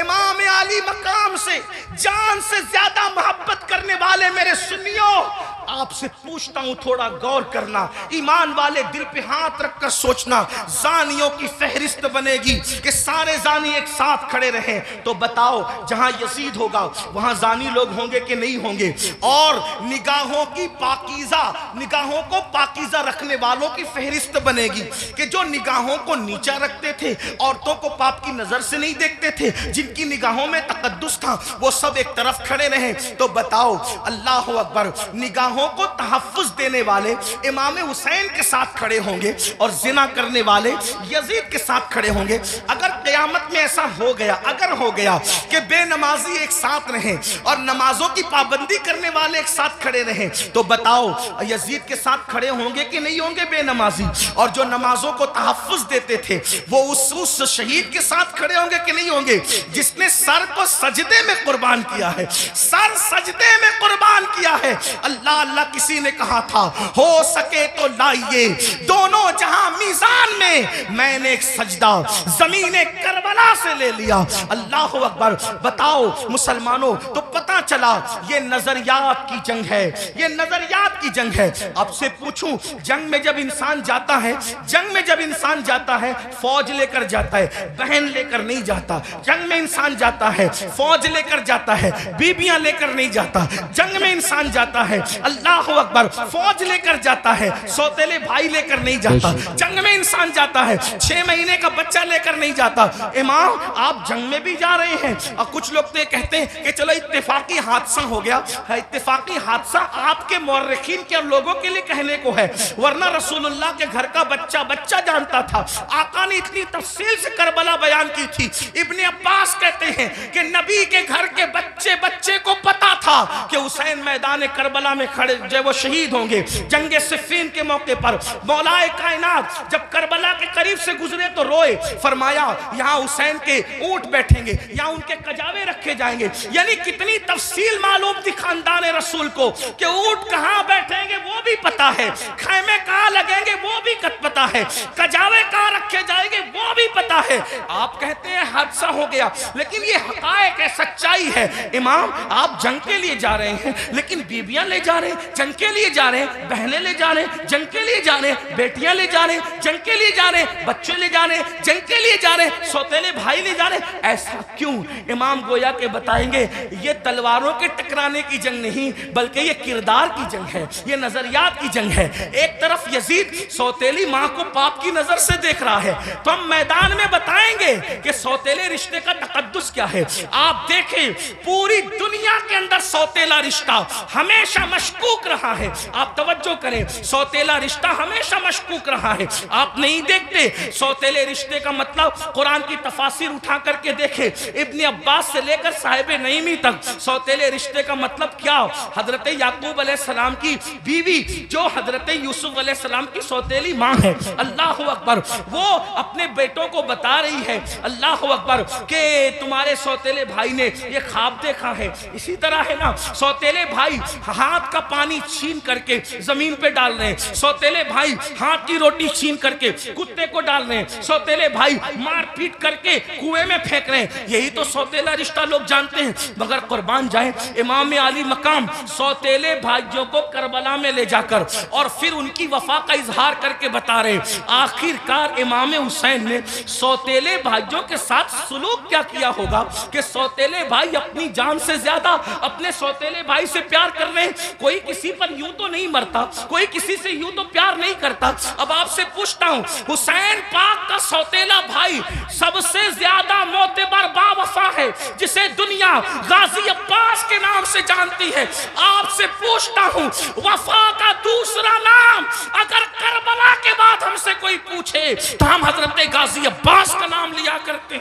امام علی مقام سے جان سے زیادہ محبت کرنے والے میرے سنیوں, آپ سے پوچھتا ہوں تھوڑا غور کرنا, ایمان والے دل پہ ہاتھ رکھ کر سوچنا. زانیوں کی فہرست بنے گی کہ سارے زانی ایک ساتھ کھڑے رہیں, تو بتاؤ جہاں یزید ہوگا وہاں زانی لوگ ہوں گے کہ نہیں ہوں گے؟ اور نگاہوں کی پاکیزہ, نگاہوں کو پاکیزہ رکھنے والوں کی فہرست بنے گی کہ جو نگاہوں کو نیچا رکھتے تھے, عورتوں کو پاپ کی نظر سے نہیں دیکھتے تھے, جن کی نگاہوں میں تقدس تھا, وہ سب ایک طرف کھڑے رہیں. تو بتاؤ اللہ اکبر, نگاہوں کو تحفظ دینے والے امام حسین کے ساتھ کھڑے ہوں گے اور زنا کرنے والے یزید کے ساتھ کھڑے ہوں گے. اگر قیامت میں ایسا ہو گیا, اگر ہو گیا کہ بے نمازی ایک ساتھ رہیں اور نمازوں کی پابندی کرنے والے ایک ساتھ کھڑے رہیں, تو بتاؤ یزید کے ساتھ کھڑے ہوں گے کہ نہیں ہوں گے بے نمازی؟ اور جو نمازوں کو تحفظ دیتے تھے وہ اس شہید کے ساتھ کھڑے ہوں گے کہ نہیں ہوں گے جس نے سر کو سجدے میں قربان کیا ہے, سر سجدے میں قربان کیا ہے. اللہ اللہ کسی نے کہا تھا ہو سکے تو لائیے دونوں جہاں میزان میں نے ایک سجدہ زمین کربلا سے لے لیا. اللہ اکبر. بتاؤ مسلمانوں, تو پتا چلا یہ نظریات کی جنگ ہے, یہ نظریات کی جنگ ہے. آپ سے پوچھوں, جنگ میں جب انسان جاتا ہے, جنگ میں جب انسان جاتا ہے فوج لے کر جاتا ہے, بہن لے کر نہیں جاتا. جنگ میں انسان جاتا ہے فوج لے کر جاتا ہے, بیبیاں لے کر نہیں جاتا. جنگ میں انسان جاتا ہے, اللہ اکبر, فوج لے کر جاتا ہے, سوتیلے بھائی لے کر نہیں جاتا. جنگ میں انسان جاتا ہے 6 مہینے کا بچہ لے کر نہیں جاتا. امام آپ جنگ میں بھی جا رہے ہیں, اور کچھ لوگ تو یہ کہتے ہیں کہ چلو اتفاقی حادثہ ہو گیا. اتفاقی حادثہ آپ کے مورخین کے اور لوگوں کے لیے کہنے کو ہے, ورنہ رسول اللہ کے گھر کا بچہ بچہ جانتا تھا. آقا نے اتنی تفصیل سے کربلا بیان کی تھی. ابن عباس کہتے ہیں کہ نبی کے گھر کے بچے بچے کو پتا تھا کہ حسین میدان کربلا میں کھڑے جو وہ شہید ہوں گے جنگ صفین کے موقع پر. مولا کائنات جب کربلا کے قریب سے گزرے تو روئے, فرمایا یہاں حسین کے اونٹ بیٹھیں گے, یہاں ان کے کجاوے رکھے جائیں گے. یعنی کتنی تفصیل معلوم تھی خاندان رسول کو کہ اونٹ کہاں بیٹھیں گے وہ بھی پتا ہے, خیمے کہاں لگیں گے وہ بھی پتا ہے, کجاوے کہاں رکھے جائیں گے وہ بھی پتا ہے. آپ کہتے ہیں حادثہ ہو گیا, لیکن یہ حقائق ہے, سچائی ہے. امام آپ جنگ کے لیے جا رہے ہیں لیکن بیبیاں لے جا رہے ہیں, جنگ کے لیے جا رہے ہیں, بہنیں لے جا رہے ہیں, جنگ کے لیے جا رہے ہیں, بیٹیاں لے جا رہے ہیں, جنگ کے لیے جا رہے ہیں, بچے لے جا رہے ہیں, جنگ کے لیے جا رہے ہیں, سوتیلے بھائی لے جا رہے ہیں. ایسا کیوں؟ امام گویا کے بتائیں گے یہ تلواروں کے ٹکرانے کی جنگ نہیں بلکہ یہ کردار کی جنگ ہے, یہ نظریات کی جنگ ہے. ایک طرف یزید سوتیلی ماں کو پاپ کی نظر سے دیکھ رہا ہے, تو ہم میدان میں بتائیں گے کہ سوتیلے رشتے کا تقدس کیا ہے. آپ دیکھیں پوری دنیا کے اندر سوتیلا رشتہ ہمیشہ مشکوک رہا ہے. آپ توجہ کریں, سوتیلا رشتہ ہمیشہ مشکوک رہا ہے. آپ نہیں دیکھتے سوتیلے رشتے کا مطلب قرآن کی تفاسیر اٹھا کر کے دیکھیں, ابن عباس سے لے کر صاحب نعیمی تک سوتیلے رشتے کا مطلب کیا. حضرت یعقوب علیہ السلام کی بیوی جو حضرت یوسف علیہ السلام کی سوتیلی ماں ہے, اللہ اکبر, وہ اپنے بیٹوں کو بتا رہی ہے اللہ اکبر کہ تمہارے سوتیلے بھائی نے یہ خواب دیکھا ہے, اسی طرح ہے نا سوتیلے بھائی ہاتھ کا پانی چھین کر کے زمین پہ ڈال رہے ہیں، سوتیلے بھائی ہاتھ کی روٹی چھین کر کے کتے کو ڈال رہے ہیں، سوتیلے بھائی مار پیٹ کر کے کنویں میں پھینک رہے ہیں، یہی تو سوتیلا رشتہ لوگ جانتے ہیں۔ مگر قربان جائیں امام علی مقام سوتیلے بھائیوں کو کربلا میں لے جا کر اور پھر ان کی وفا کا اظہار کر کے بتا رہے ہیں۔ آخر کار امام حسین نے سوتیلے بھائیوں کے ساتھ سلوک کیا کیا ہوگا کہ سوتیلے بھائی اپنی جان سے زیادہ اپنے سوتیلے بھائی سے پیار کر رہے ہیں۔ کوئی کسی پر یوں تو نہیں مرتا، کوئی کسی سے یوں تو پیار نہیں کرتا۔ اب آپ سے پوچھتا ہوں حسین پاک کا سوتیلا بھائی سب سے زیادہ معتبر با وفا ہے جسے دنیا غازی عباس کے نام سے جانتی ہے۔ آپ سے پوچھتا ہوں وفا کا دوسرا نام اگر کربلا کے بعد ہم سے کوئی پوچھے تو ہم حضرت غازی عباس کا نام لیا کرتے۔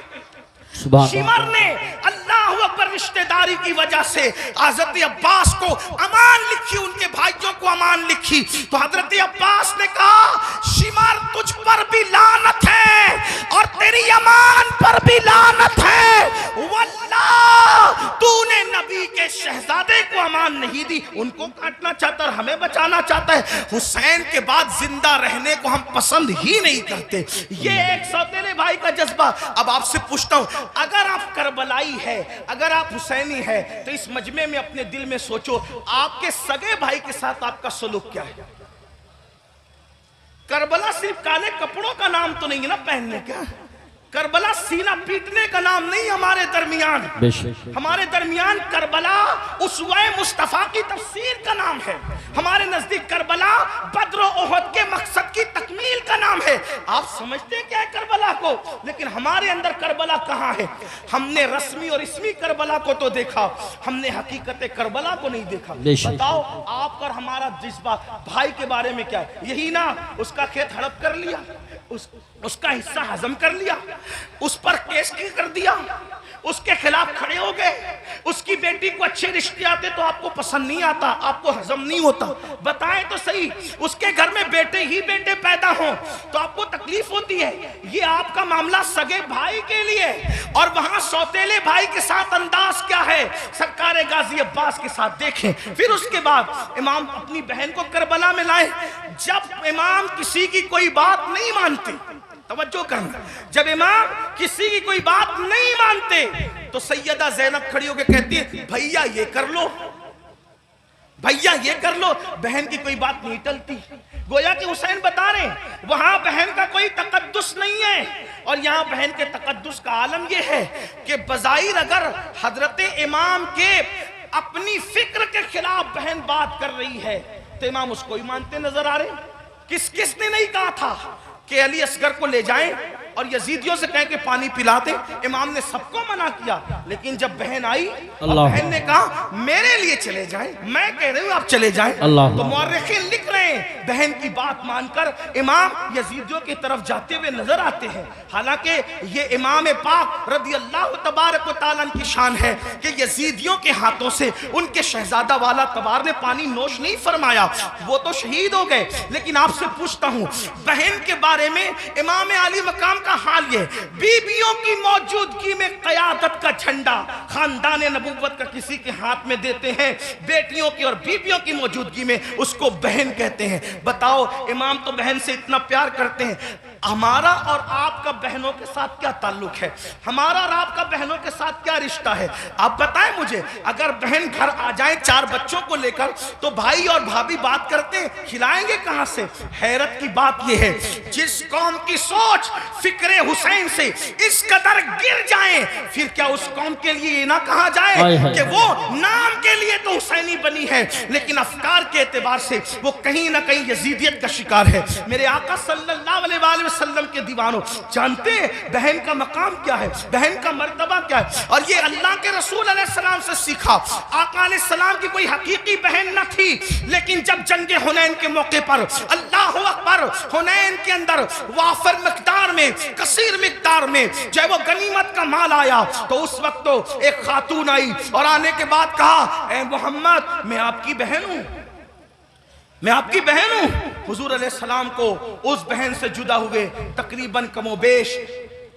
شمر نے اللہ اکبر رشتہ داری کی وجہ سے حضرت عباس کو امان لکھی، ان کے بھائیوں کو امان لکھی، تو حضرت عباس نے کہا شمر تجھ پر بھی لعنت ہے اور تیری امان پر بھی لعنت ہے، واللہ تو نے نبی کے شہزادے کو امان نہیں دی، ان کو کاٹنا چاہتا اور ہمیں بچانا چاہتا ہے۔ حسین کے بعد زندہ رہنے کو ہم پسند ہی نہیں کرتے، یہ ایک سوتیلے بھائی کا جذبہ۔ اب آپ سے پوچھتا ہوں اگر آپ کربلائی ہے، اگر آپ حسینی ہے، تو اس مجمع میں اپنے دل میں سوچو آپ کے سگے بھائی کے ساتھ آپ کا سلوک کیا ہے؟ کربلا صرف کالے کپڑوں کا نام تو نہیں ہے نا پہننے کا، کربلا سینہ پیٹنے کا نام نہیں ہمارے درمیان، ہمارے درمیان کربلا اسوہ مصطفیٰ کی تفسیر کا نام ہے، ہمارے نزدیک کربلا بدر و احد کے مقصد کی تکمیل کا نام ہے۔ آپ سمجھتے کیا ہے کربلا کو، لیکن ہمارے اندر کربلا کہاں ہے؟ ہم نے رسمی اور اسمی کربلا کو تو دیکھا، ہم نے حقیقت کربلا کو نہیں دیکھا۔ بتاؤ آپ پر ہمارا جذبہ بھائی کے بارے میں کیا ہے؟ یہی نا اس کا کھیت ہڑپ کر لیا، اس کا حصہ ہضم کر لیا، اس پر کیس کی کر دیا، اس کے خلاف کھڑے ہو گئے، اس کی بیٹی کو اچھے رشتے آتے تو آپ کو پسند نہیں آتا، آپ کو ہضم نہیں ہوتا۔ بتائیں تو صحیح، اس کے گھر میں بیٹے ہی بیٹے پیدا ہوں تو آپ کو تکلیف ہوتی ہے۔ یہ آپ کا معاملہ سگے بھائی کے لیے، اور وہاں سوتیلے بھائی کے ساتھ انداز کیا ہے سرکار غازی عباس کے ساتھ دیکھیں۔ پھر اس کے بعد امام اپنی بہن کو کربلا میں لائے۔ جب امام کسی کی کوئی بات نہیں مانتے، توجہ کرنا، جب امام کسی کی کوئی بات نہیں مانتے تو سیدہ زینب کھڑی ہو کے کہتی ہے بھیا یہ کر لو، بھیا یہ کر لو، بہن کی کوئی بات نہیں ٹلتی۔ گویا کہ حسین بتا رہے ہیں وہاں بہن کا کوئی تقدس نہیں ہے، اور یہاں بہن کے تقدس کا عالم یہ ہے کہ بظاہر اگر حضرت امام کے اپنی فکر کے خلاف بہن بات کر رہی ہے تو امام اس کو ہی مانتے نظر آ رہے ہیں۔ کس نے نہیں کہا تھا کہ علی اصغر کو لے جائیں اور یزیدیوں سے کہیں کہ پانی پلا دیں؟ امام نے سب کو منع کیا، لیکن جب بہن آئی اور بہن نے کہا میرے لیے چلے جائیں، میں کہہ رہی ہوں آپ چلے جائیں، تو مورخین لکھ رہے ہیں بہن کی بات مان کر امام یزیدیوں کی طرف جاتے ہوئے نظر آتے ہیں۔ حالانکہ یہ امام پاک رضی اللہ تبارک و تعالیٰ کی شان ہے کہ یزیدیوں کے ہاتھوں سے ان کے شہزادہ والا تبار نے پانی نوش نہیں فرمایا، وہ تو شہید ہو گئے۔ لیکن آپ سے پوچھتا ہوں بہن کے بارے میں امام علی مقام کا حال یہ، بیویوں کی موجودگی میں قیادت کا جھنڈا خاندان نبوت کا کسی کے ہاتھ میں دیتے ہیں، بیٹیوں کی اور بیویوں کی موجودگی میں اس کو بہن کہتے ہیں۔ بتاؤ امام تو بہن سے اتنا پیار کرتے ہیں، ہمارا اور آپ کا بہنوں کے ساتھ کیا تعلق ہے؟ ہمارا اور آپ کا بہنوں کے ساتھ کیا رشتہ ہے؟ آپ بتائیں مجھے، اگر بہن گھر آ جائیں 4 بچوں کو لے کر تو بھائی اور بھابھی بات کرتے ہیں، کھلائیں گے کہاں سے؟ حیرت کی بات یہ ہے جس قوم کی سوچ فکر حسین سے اس قدر گر جائیں، پھر کیا اس قوم کے لیے یہ نہ کہا جائے کہ وہ نام کے لیے تو حسینی بنی ہے لیکن افکار کے اعتبار سے وہ کہیں نہ کہیں یزیدیت کا شکار ہے۔ میرے آقا صلی اللہ علیہ وآلہ وسلم کے دیوانوں جانتے ہیں بہن کا مقام کیا ہے، بہن کا مرتبہ کیا ہے، اور یہ اللہ کے رسول علیہ السلام سے سیکھا۔ آقا علیہ السلام کی کوئی حقیقی بہن نہ تھی، لیکن جب جنگ حنین کے موقع پر اللہ اکبر حنین کے اندر وافر مقدار میں کثیر مقدار میں جو ہے وہ غنیمت کا مال آیا تو اس وقت تو ایک خاتون آئی اور آنے کے بعد کہا اے محمد میں آپ کی بہن ہوں، میں آپ کی بہن ہوں۔ حضور علیہ السلام کو اس بہن سے جدا ہوئے تقریباً کم و بیش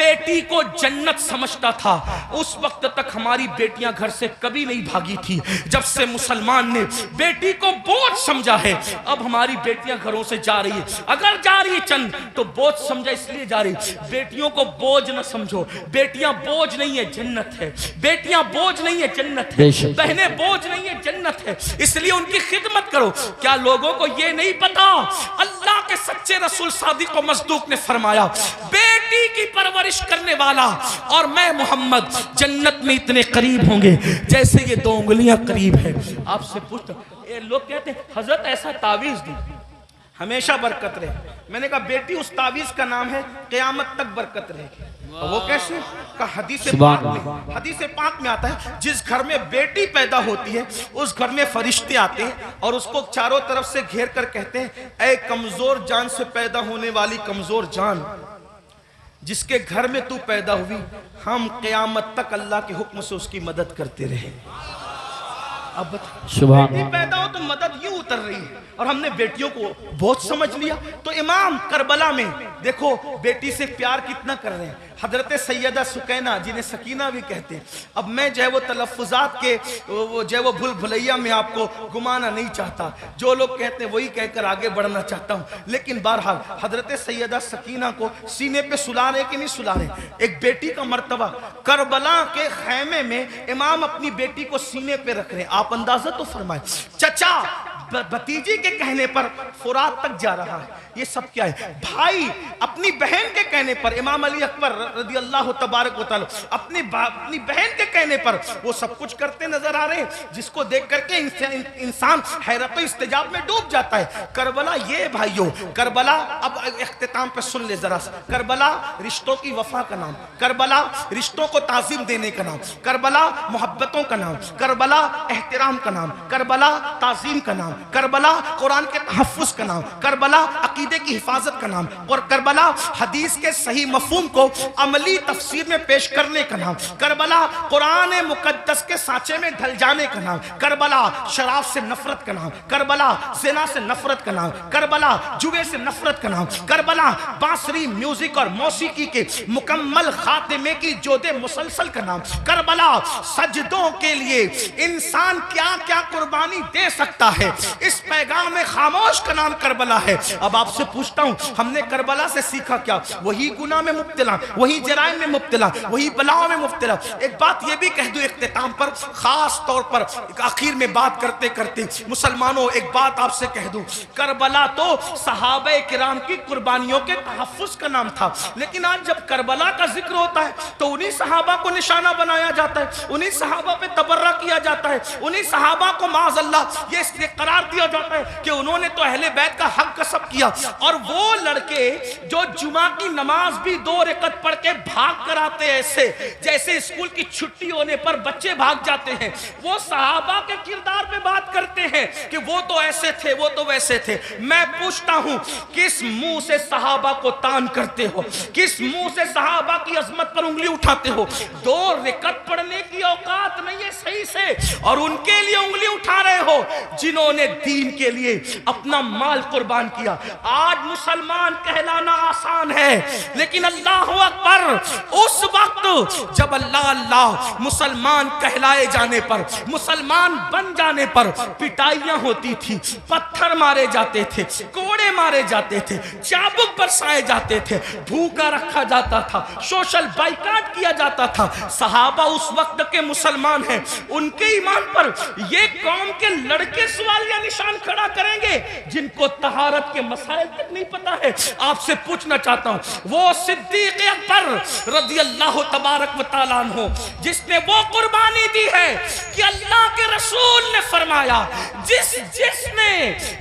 بیٹی کو جنت سمجھتا تھا، اس وقت تک ہماری بیٹیاں گھر سے کبھی نہیں بھاگی تھی۔ جب سے مسلمان نے بیٹی کو بوجھ سمجھا ہے، اب ہماری بیٹیاں گھروں سے جا رہی ہے، اگر جا رہی ہے چند تو بوجھ سمجھا اس لیے جا رہی۔ بیٹیوں کو بوجھ نہ سمجھو، بیٹیاں بوجھ نہیں ہے، جنت ہے۔ بیٹیاں بوجھ نہیں ہے، جنت ہے۔ بہنیں بوجھ نہیں ہے، جنت ہے، اس لیے ان کی خدمت کرو۔ کیا لوگوں کو یہ نہیں پتا اللہ کے سچے رسول صادق و مصدوق نے فرمایا بیٹی کی پرورش کرنے والا اور میں محمد جنت میں اتنے قریب ہوں گے جیسے یہ 2 انگلیاں قریب ہے۔ آپ سے پوچھتا لوگ کہتے ہیں حضرت ایسا تعویذ دی ہمیشہ برکت رہے۔ میں نے کہا بیٹی اس تعویذ کا نام ہے قیامت تک برکت رہے گی۔ وہ کیسے؟ کہ حدیث پاک میں آتا ہے جس گھر میں بیٹی پیدا ہوتی ہے اس گھر میں فرشتے آتے ہیں اور اس کو چاروں طرف سے گھیر کر کہتے ہیں اے کمزور جان سے پیدا ہونے والی کمزور جان، جس کے گھر میں تو پیدا ہوئی ہم قیامت تک اللہ کے حکم سے اس کی مدد کرتے رہے۔ اب بیٹی پیدا ہو تو مدد یوں اتر رہی ہے اور ہم نے بیٹیوں کو بہت سمجھ لیا۔ تو امام کربلا میں دیکھو بیٹی سے پیار کتنا کر رہے ہیں۔ حضرت سیدہ سکینہ جنہیں سکینہ بھی کہتے ہیں، اب میں جو ہے وہ تلفظات کے جو ہے وہ بھول بھلیا میں آپ کو گمانا نہیں چاہتا، جو لوگ کہتے ہیں وہی کہہ کر آگے بڑھنا چاہتا ہوں، لیکن بہرحال حضرت سیدہ سکینہ کو سینے پہ سلا رہے کہ نہیں سلا رہے؟ ایک بیٹی کا مرتبہ کربلا کے خیمے میں امام اپنی بیٹی کو سینے پہ رکھ رہے ہیں۔ آپ اندازہ تو فرمائیں، چچا بھتیجی کے کہنے پر فرات تک جا رہا ہے، یہ سب کیا ہے؟ بھائی اپنی بہن کے کہنے پر، امام علی اکبر رضی اللہ تبارک و تعالی اپنی بہن کے کہنے پر وہ سب کچھ کرتے نظر آ رہے ہیں جس کو دیکھ کر کے انسان حیرت و استجاب میں ڈوب جاتا ہے۔ کربلا یہ بھائیو، کربلا اب اختتام پہ سن لے ذرا سا، کربلا رشتوں کی وفا کا نام، کربلا رشتوں کو تعظیم دینے کا نام، کربلا محبتوں کا نام، کربلا احترام کا نام، کربلا تعظیم کا نام، کربلا قرآن کے تحفظ کا نام، کربلا عقیدے کی حفاظت کا نام، اور کربلا حدیث کے صحیح مفہوم کو عملی تفسیر میں پیش کرنے کا نام، کربلا قرآن مقدس کے سانچے میں ڈھل جانے کا نام، کربلا شراب سے نفرت کا نام، کربلا زنا سے نفرت کا نام، کربلا جوے سے نفرت کا نام، کربلا بانسری میوزک اور موسیقی کے مکمل خاتمے کی جود مسلسل کا نام، کربلا سجدوں کے لیے انسان کیا کیا قربانی دے سکتا ہے اس پیغام خاموش کا نام کربلا ہے۔ اب آپ سے پوچھتا ہوں ہم نے کربلا سے سیکھا کیا؟ وہی گناہ میں مبتلا، وہی جرائم میں مبتلا، وہی بلاؤں میں مبتلا۔ ایک بات یہ بھی کہہ دوں اختتام پر، خاص طور پر آخر میں بات کرتے کرتے مسلمانوں ایک بات آپ سے کہہ دوں، کربلا تو صحابہ کرام کی قربانیوں کے تحفظ کا نام تھا، لیکن آج جب کربلا کا ذکر ہوتا ہے تو انہی صحابہ کو نشانہ بنایا جاتا ہے، انہی صحابہ پہ تبرہ کیا جاتا ہے، انہی صحابہ کو معاذ اللہ یہ اس لیے قرار دیا جاتا ہے کہ انہوں نے تو اہل بیت کا حق کسب کیا۔ اور وہ لڑکے جو جمعہ کی نماز بھی 2 رکعت پڑھ کے بھاگ کر آتے ایسے جیسے اسکول کی چھٹی ہونے پر بچے بھاگ جاتے ہیں، وہ صحابہ کے کردار پہ بات کرتے ہیں کہ وہ تو ایسے تھے، وہ تو ویسے تھے۔ میں پوچھتا ہوں کس منہ سے صحابہ کو تان کرتے ہو؟ کس منہ سے صحابہ کی عظمت پر انگلی اٹھاتے ہو؟ 2 رکعت پڑھنے کی اوقات نہیں ہے صحیح سے، اور ان کے لیے انگلی اٹھا رہے ہو جنہوں نے دین کے لیے اپنا مال قربان کیا۔ آج مسلمان کہلانا آسان ہے، لیکن اللہ اکبر اس وقت جب اللہ اللہ مسلمان کہلائے جانے پر، مسلمان بن جانے پر پٹائیاں ہوتی تھی، پتھر مارے جاتے تھے، کوڑے مارے جاتے تھے، چابک برسائے جاتے تھے، بھوکا رکھا جاتا تھا، سوشل بائیکاٹ کیا جاتا تھا۔ صحابہ اس وقت کے مسلمان ہیں، ان کے ایمان پر یہ قوم کے لڑکے سوالیہ نشان کھڑا کریں گے جن کو طہارت کے مسائل تک نہیں پتا ہے۔ آپ سے پوچھنا چاہتا ہوں وہ صدیق اکبر رضی اللہ تبارک و تعالیٰ عنہ جس نے وہ قربانی دی ہے کہ اللہ کے رسول نے فرمایا جس نے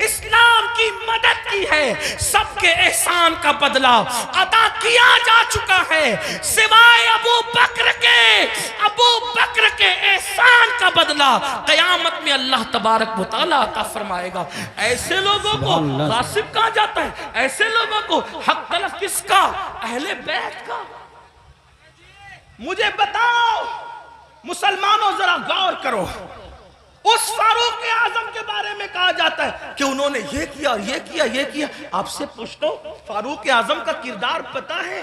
اسلام کی مدد کی ہے سب کے احسان کا بدلہ ادا کیا جا چکا ہے سوائے ابو بکر کے احسان کا بدلہ قیامت میں اللہ تبارک و تعالیٰ عطا فرمائے گا۔ ایسے لوگوں کو غاصب کہا جاتا ہے، ایسے لوگوں کو حق تلف کس کا؟ اہل بیت کا۔ مجھے بتاؤ مسلمانوں ذرا غور کرو، اس فاروق اعظم کے بارے میں کہا جاتا ہے کہ انہوں نے یہ کیا، یہ کیا، یہ کیا. آپ سے پوچھتا ہوں فاروق اعظم کا کردار پتا ہے؟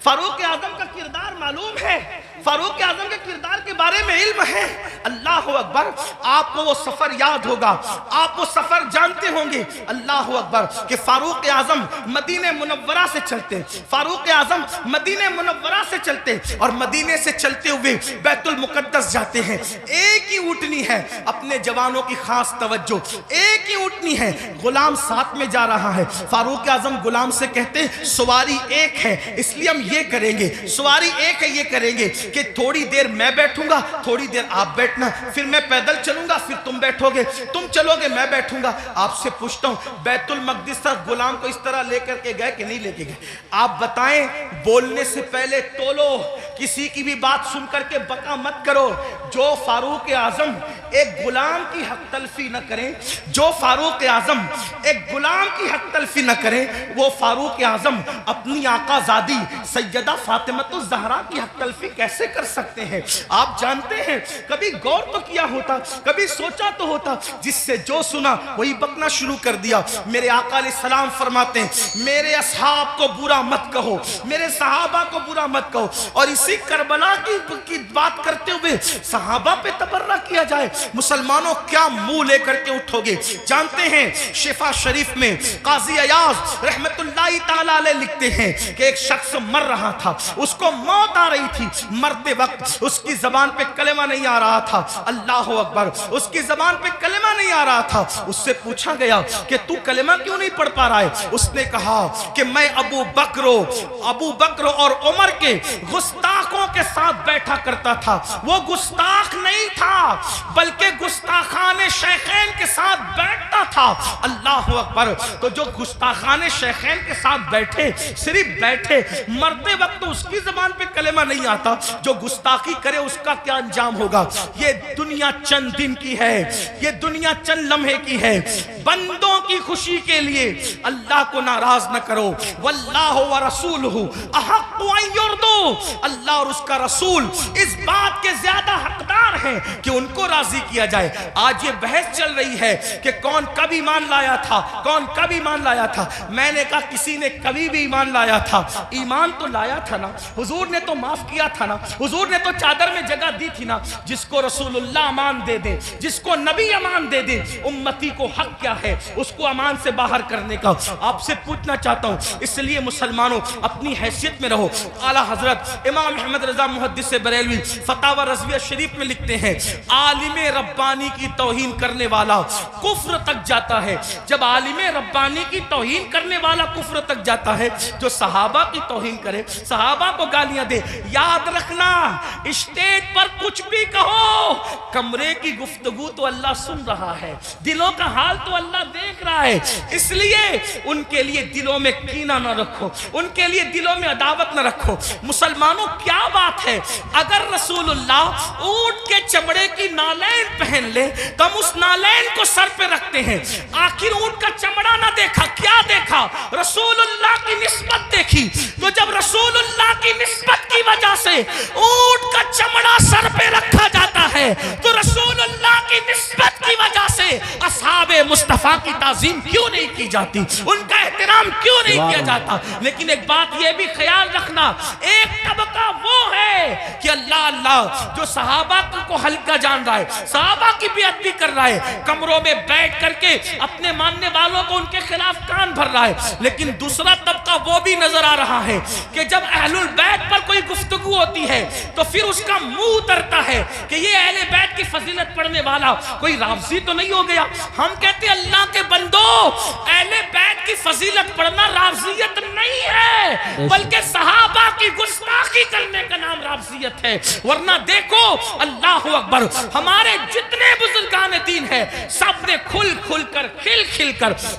فاروق اعظم کا کردار معلوم ہے؟ فاروق اعظم کے کردار کے بارے میں علم ہے؟ اللہ اکبر. آپ کو وہ سفر یاد ہوگا، آپ وہ سفر جانتے ہوں گے. اللہ اکبر کہ فاروق اعظم مدینہ منورہ سے چلتے، فاروق اعظم مدینہ منورہ سے چلتے اور مدینے سے چلتے ہوئے بیت المقدس جاتے ہیں. ایک ہی اونٹنی ہے، اپنے جوانوں کی خاص توجہ، ایک ہی اونٹنی ہے، غلام ساتھ میں جا رہا ہے. فاروق اعظم غلام سے کہتے سواری ایک ہے اس لیے ہم یہ کریں گے، سواری ایک ہے یہ کریں گے کہ تھوڑی دیر میں بیٹھوں گا، تھوڑی دیر آپ بیٹھنا، پھر میں پیدل چلوں گا، پھر تم بیٹھو گے، تم چلو گے میں بیٹھوں گا. آپ سے پوچھتا ہوں بیت المقدس تک غلام کو اس طرح لے کر کے گئے کہ نہیں لے کے گئے؟ آپ بتائیں. بولنے سے پہلے تولو، کسی کی بھی بات سن کر کے بکا مت کرو. جو فاروق اعظم ایک غلام کی حق تلفی نہ کریں، جو فاروق اعظم ایک غلام کی حق تلفی نہ کریں، وہ فاروق اعظم اپنی آقا زادی سیدہ فاطمہ الزہرا کی حق تلفی کیسے کر سکتے ہیں؟ آپ جانتے ہیں کبھی غور تو کیا ہوتا، کبھی سوچا تو ہوتا. جس سے جو سنا وہی بکنا شروع کر دیا. میرے آقا علیہ السلام فرماتے ہیں میرے اصحاب کو برا مت کہو، میرے صحابہ کو برا مت کہو. اور اسی کربلا کی بات کرتے ہوئے صحابہ پہ تبرہ کیا جائے. مسلمانوں کیا منہ لے کر کے اٹھو گے؟ جانتے ہیں شفا شریف میں قاضی ایاز رحمت اللہ تعالی علیہ لکھتے ہیں کہ ایک شخص مر رہا تھا، اس کو موت آ رہی تھی. مرتے وقت اس کی زبان پہ کلمہ نہیں آ رہا تھا. اللہ اکبر. اس کی زبان پہ کلمہ نہیں آ رہا تھا. اس سے پوچھا گیا کہ تو کلمہ کیوں نہیں پڑھ پا رہا ہے؟ اس نے کہا کہ میں ابو بکر اور عمر کے گستاخوں کے ساتھ بیٹھا کرتا تھا. وہ گستاخ نہیں تھا بلکہ گستاخان شیخین کے ساتھ بیٹھتا تھا. اللہ اکبر. تو جو گستاخان شیخین کے ساتھ بیٹھے، صرف بیٹھے، مرتے وقت اس کی زبان پہ کلمہ نہیں آتا، جو گستاخی کرے اس کا کیا انجام ہوگا؟ یہ دنیا چند دن کی ہے، یہ دنیا چند لمحے کی ہے. بندوں کی خوشی کے لیے اللہ کو ناراض نہ کرو. واللہ ورسولہ احق ان یرضوا. اللہ اور اس کا رسول اس بات کے زیادہ حقدار ہیں کہ ان کو راضی کیا جائے. آج یہ بحث چل رہی ہے کہ کون کب ایمان لایا تھا، کون کب ایمان لایا تھا. میں نے کہا کسی نے کبھی بھی ایمان لایا تھا. ایمان تو لایا تھا نا، حضور نے تو معاف کیا تھا نا، حضور نے تو چادر میں جگہ دی تھی نا. جس کو رسول اللہ امان دے دے، جس کو نبی امان دے دے، امتی کو حق کیا ہے اس کو امان سے باہر کرنے کا. آپ سے پوچھنا چاہتا ہوں، اس لیے مسلمانوں اپنی حیثیت میں رہو. اعلیٰ حضرت امام محمد رضا محدث بریلوی فتاوی رضویہ شریف میں لکھتے ہیں عالم ربانی کی توہین کرنے والا کفر تک جاتا ہے. جب عالم ربانی کی توہین کرنے والا کفر تک جاتا ہے، جو صحابہ کی توہین کرے، صحابہ کو گالیاں دے، یاد رکھنا اسٹیج پر کچھ بھی کہو، کمرے کی گفتگو تو اللہ سن رہا ہے، دلوں کا حال تو اللہ دیکھ رہا ہے. اس لیے ان کے لیے دلوں میں کینہ نہ رکھو، ان کے لیے دلوں میں عداوت نہ رکھو. مسلمانوں کیا بات ہے، اگر رسول اللہ اونٹ کے چمڑے کی نالین پہن لے تو ہم اس نالین کو سر پہ رکھتے ہیں. آخر اونٹ کا چمڑا نہ دیکھا، کیا دیکھا؟ رسول اللہ کی نسبت دیکھی. تو جب رسول اللہ کی نسبت کی وجہ سے اونٹ کا چمڑا سر پہ رکھا جاتا ہے تو رسول اللہ کی نسبت کی وجہ سے اصحاب مصطفیٰ کی تعظیم کیوں نہیں کی جاتی، ان کا احترام کیوں نہیں کیا جاتا؟ لیکن ایک بات یہ بھی خیال رکھنا، ایک طبقہ وہ ہے کہ اللہ جو صحابہ کو ہلکا جان رہا ہے، صحابہ کی بیعت بھی کر رہا ہے، کمروں میں بیٹھ کر کے اپنے ماننے والوں کو ان کے خلاف کان بھر رہا ہے. لیکن دوسرا طبقہ وہ بھی نظر آ رہا ہے کہ جب اہل البیت پر کوئی گفتگو ہوتی ہے تو پھر اس کا منہ اترتا ہے کہ یہ اہل بیت کی فضیلت پڑھنے والا کوئی رافضی تو نہیں ہو گیا. ہم کہتے ہیں اللہ کے بندو، اہل بیت کی فضیلت پڑھنا رافضیت نہیں ہے بلکہ صحابہ کی گستاخی کرنے کا نام رافضیت ہے. ورنہ دیکھو اللہ اکبر، ہمارے جتنے بزرگان دین ہیں سب نے کھل کر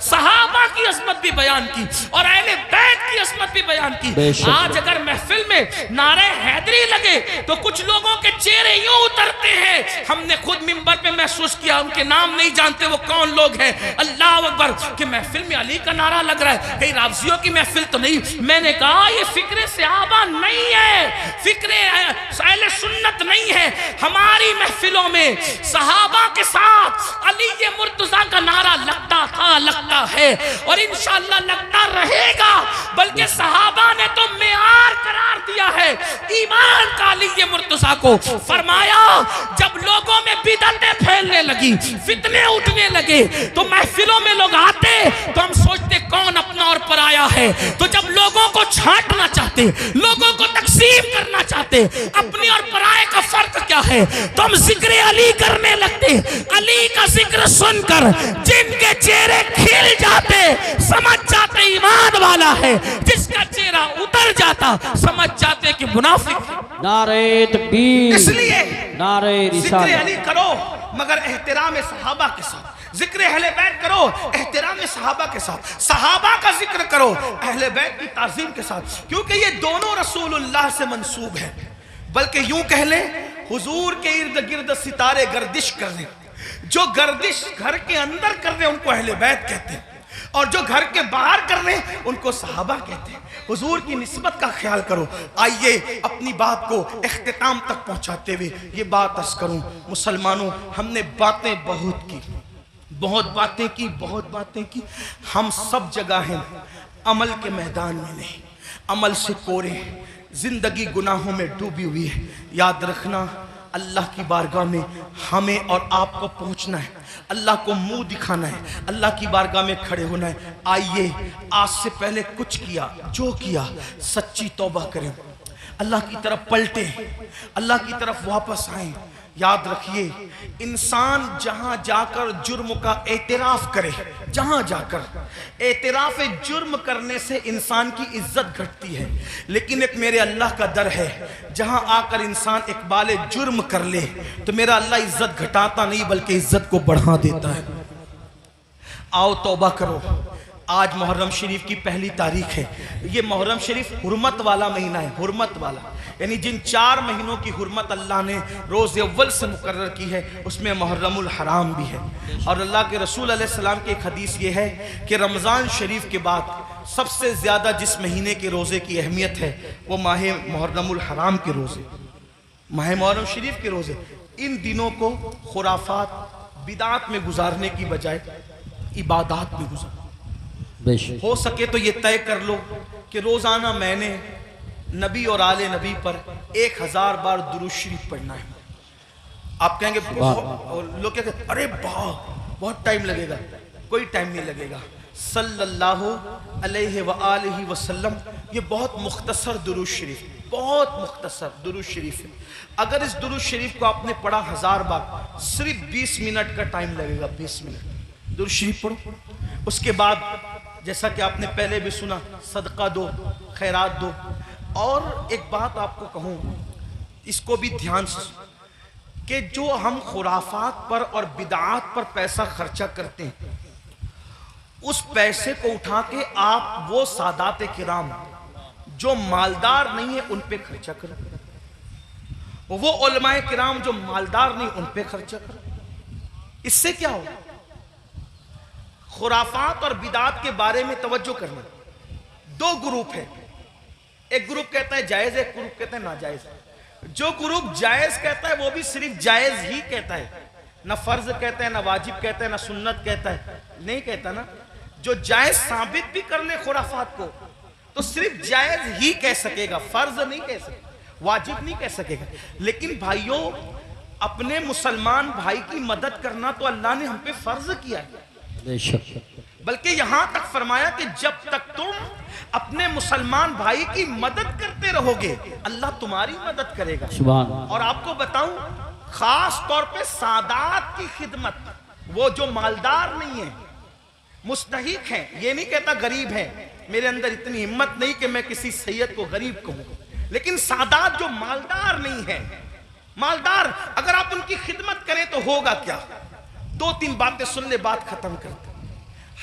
صحابہ کی عظمت بھی بیان کی اور اہل بیت کی عظمت بھی بیان کی. آج اگر محفل میں نعرہ حیدری لگے تو کچھ لوگوں کے چہرے یوں اترتے ہیں. ہم نے خود منبر پہ محسوس کیا ان کے نام نہیں جانتے وہ کون لوگ ہیں. اللہ اکبر کہ محفل میں علی کا نعرہ لگ رہا ہے, کہیں رافضیوں کی محفل تو نہیں. میں نے کہا یہ فکر صحابہ نہیں ہے, فکر اہل سنت نہیں ہے. ہماری محفلوں میں صحابہ کے ساتھ علی مرتضیٰ کا نعرہ لگتا تھا, لگتا ہے اور انشاءاللہ لگتا رہے گا. بلکہ صحابہ نے تو معیار قرار دیا ہے ایمان کا علی مرتضیٰ کو. فرمایا جب لوگوں میں بدعتیں پھیلنے لگی, فتنے اٹھنے لگے, تو محفلوں میں لوگ آتے تو ہم سوچتے کون اپنا اور پرایا ہے. تو جب لوگوں کو چھانٹنا چاہتے, لوگوں کو تقسیم کرنا چاہتے, اپنے اور پرائے کا فرق کیا ہے, تو ہم ذکر علی کرنے لگتے. علی کا ذکر سن کر جن کے چہرے کھل جاتے سمجھ جاتے ایمان والا ہے, جس کا چہرہ اتر جاتا سمجھ جاتے کہ منافق. نعرہ تکبیر, اس لیے نعرہ ذکر رسالت. علی کرو مگر احترام صحابہ کے ساتھ. ذکر اہل بیت کرو احترام صحابہ کے ساتھ. صحابہ کا ذکر کرو اہل بیت کی تعظیم کے ساتھ, کیونکہ یہ دونوں رسول اللہ سے منسوب ہیں. بلکہ یوں کہہ لیں حضور کے ارد گرد ستارے گردش کر رہے, جو گردش گھر کے اندر کر رہے ان کو اہل بیت کہتے ہیں, اور جو گھر کے باہر کر رہے ان کو صحابہ کہتے ہیں. حضور کی نسبت کا خیال کرو. آئیے اپنی بات کو اختتام تک پہنچاتے ہوئے یہ بات عرض کروں. مسلمانوں, ہم نے باتیں بہت کی, بہت باتیں کی. ہم سب جگہ ہیں, عمل کے میدان میں نہیں, عمل سے کورے, زندگی گناہوں میں ڈوبی ہوئی ہے. یاد رکھنا اللہ کی بارگاہ میں ہمیں اور آپ کو پہنچنا ہے, اللہ کو منہ دکھانا ہے, اللہ کی بارگاہ میں کھڑے ہونا ہے. آئیے آج سے پہلے کچھ کیا, جو کیا سچی توبہ کریں, اللہ کی طرف پلٹیں, اللہ کی طرف واپس آئیں. یاد رکھیے انسان جہاں جا کر جرم کا اعتراف کرے, جہاں جا کر اعتراف جرم کرنے سے انسان کی عزت گھٹتی ہے. لیکن ایک میرے اللہ کا در ہے, جہاں آ کر انسان اقبال جرم کر لے تو میرا اللہ عزت گھٹاتا نہیں بلکہ عزت کو بڑھا دیتا ہے. آؤ توبہ کرو. آج محرم شریف کی پہلی تاریخ ہے. یہ محرم شریف حرمت والا مہینہ ہے, حرمت والا, یعنی جن 4 مہینوں کی حرمت اللہ نے روز اول سے مقرر کی ہے اس میں محرم الحرام بھی ہے. اور اللہ کے رسول علیہ السلام کی ایک حدیث یہ ہے کہ رمضان شریف کے بعد سب سے زیادہ جس مہینے کے روزے کی اہمیت ہے وہ ماہ محرم الحرام کے روزے, ماہ محرم شریف کے روزے. ان دنوں کو خرافات بدعات میں گزارنے کی بجائے عبادات میں گزارو. ہو سکے تو یہ طے کر لو کہ روزانہ میں نے نبی اور آل نبی پر 1000 بار درود شریف پڑھنا ہے. آپ کہیں گے لوگ کہتے ہیں ارے بہت ٹائم لگے گا. کوئی ٹائم نہیں لگے گا. صلی اللہ علیہ وآلہ وسلم یہ بہت مختصر درود شریف, بہت مختصر درود شریف ہے. اگر اس درود شریف کو آپ نے پڑھا 1000 بار صرف 20 منٹ کا ٹائم لگے گا. 20 منٹ درود شریف پڑھو. اس کے بعد جیسا کہ آپ نے پہلے بھی سنا صدقہ دو, خیرات دو. اور ایک بات آپ کو کہوں, اس کو بھی دھیان سے کہ جو ہم خرافات پر اور بدعات پر پیسہ خرچہ کرتے ہیں اس پیسے کو اٹھا کے آپ وہ سادات کرام جو مالدار نہیں ہیں ان پہ خرچہ کرو, وہ علماء کرام جو مالدار نہیں ان پہ خرچہ کرو. اس سے کیا ہو؟ خرافات اور بدعات کے بارے میں توجہ کرنا. 2 گروپ ہیں, ایک گروپ کہتا ہے جائز ہے, ایک گروپ کہتا ہے ناجائز. جو گروپ جائز کہتا ہے وہ بھی صرف جائز ہی کہتا ہے, نہ فرض کہتا ہے, نہ واجب کہتا ہے, نہ سنت کہتا ہے, نہیں کہتا نا. جو جائز ثابت بھی کر لے خرافات کو تو صرف جائز ہی کہہ سکے گا, فرض نہیں کہہ سکے, واجب نہیں کہہ سکے گا. لیکن بھائیوں اپنے مسلمان بھائی کی مدد کرنا تو اللہ نے ہم پہ فرض کیا ہے. بلکہ یہاں تک فرمایا کہ جب تک تم اپنے مسلمان بھائی کی مدد کرتے رہو گے اللہ تمہاری مدد کرے گا. اور آپ کو بتاؤں خاص طور پہ سادات کی خدمت, وہ جو مالدار نہیں ہیں مستحق ہیں, یہ نہیں کہتا غریب ہیں, میرے اندر اتنی ہمت نہیں کہ میں کسی سید کو غریب کہوں, لیکن سادات جو مالدار نہیں ہیں, مالدار اگر آپ ان کی خدمت کریں تو ہوگا کیا. 2-3 باتیں سن لے, بات ختم کرتے.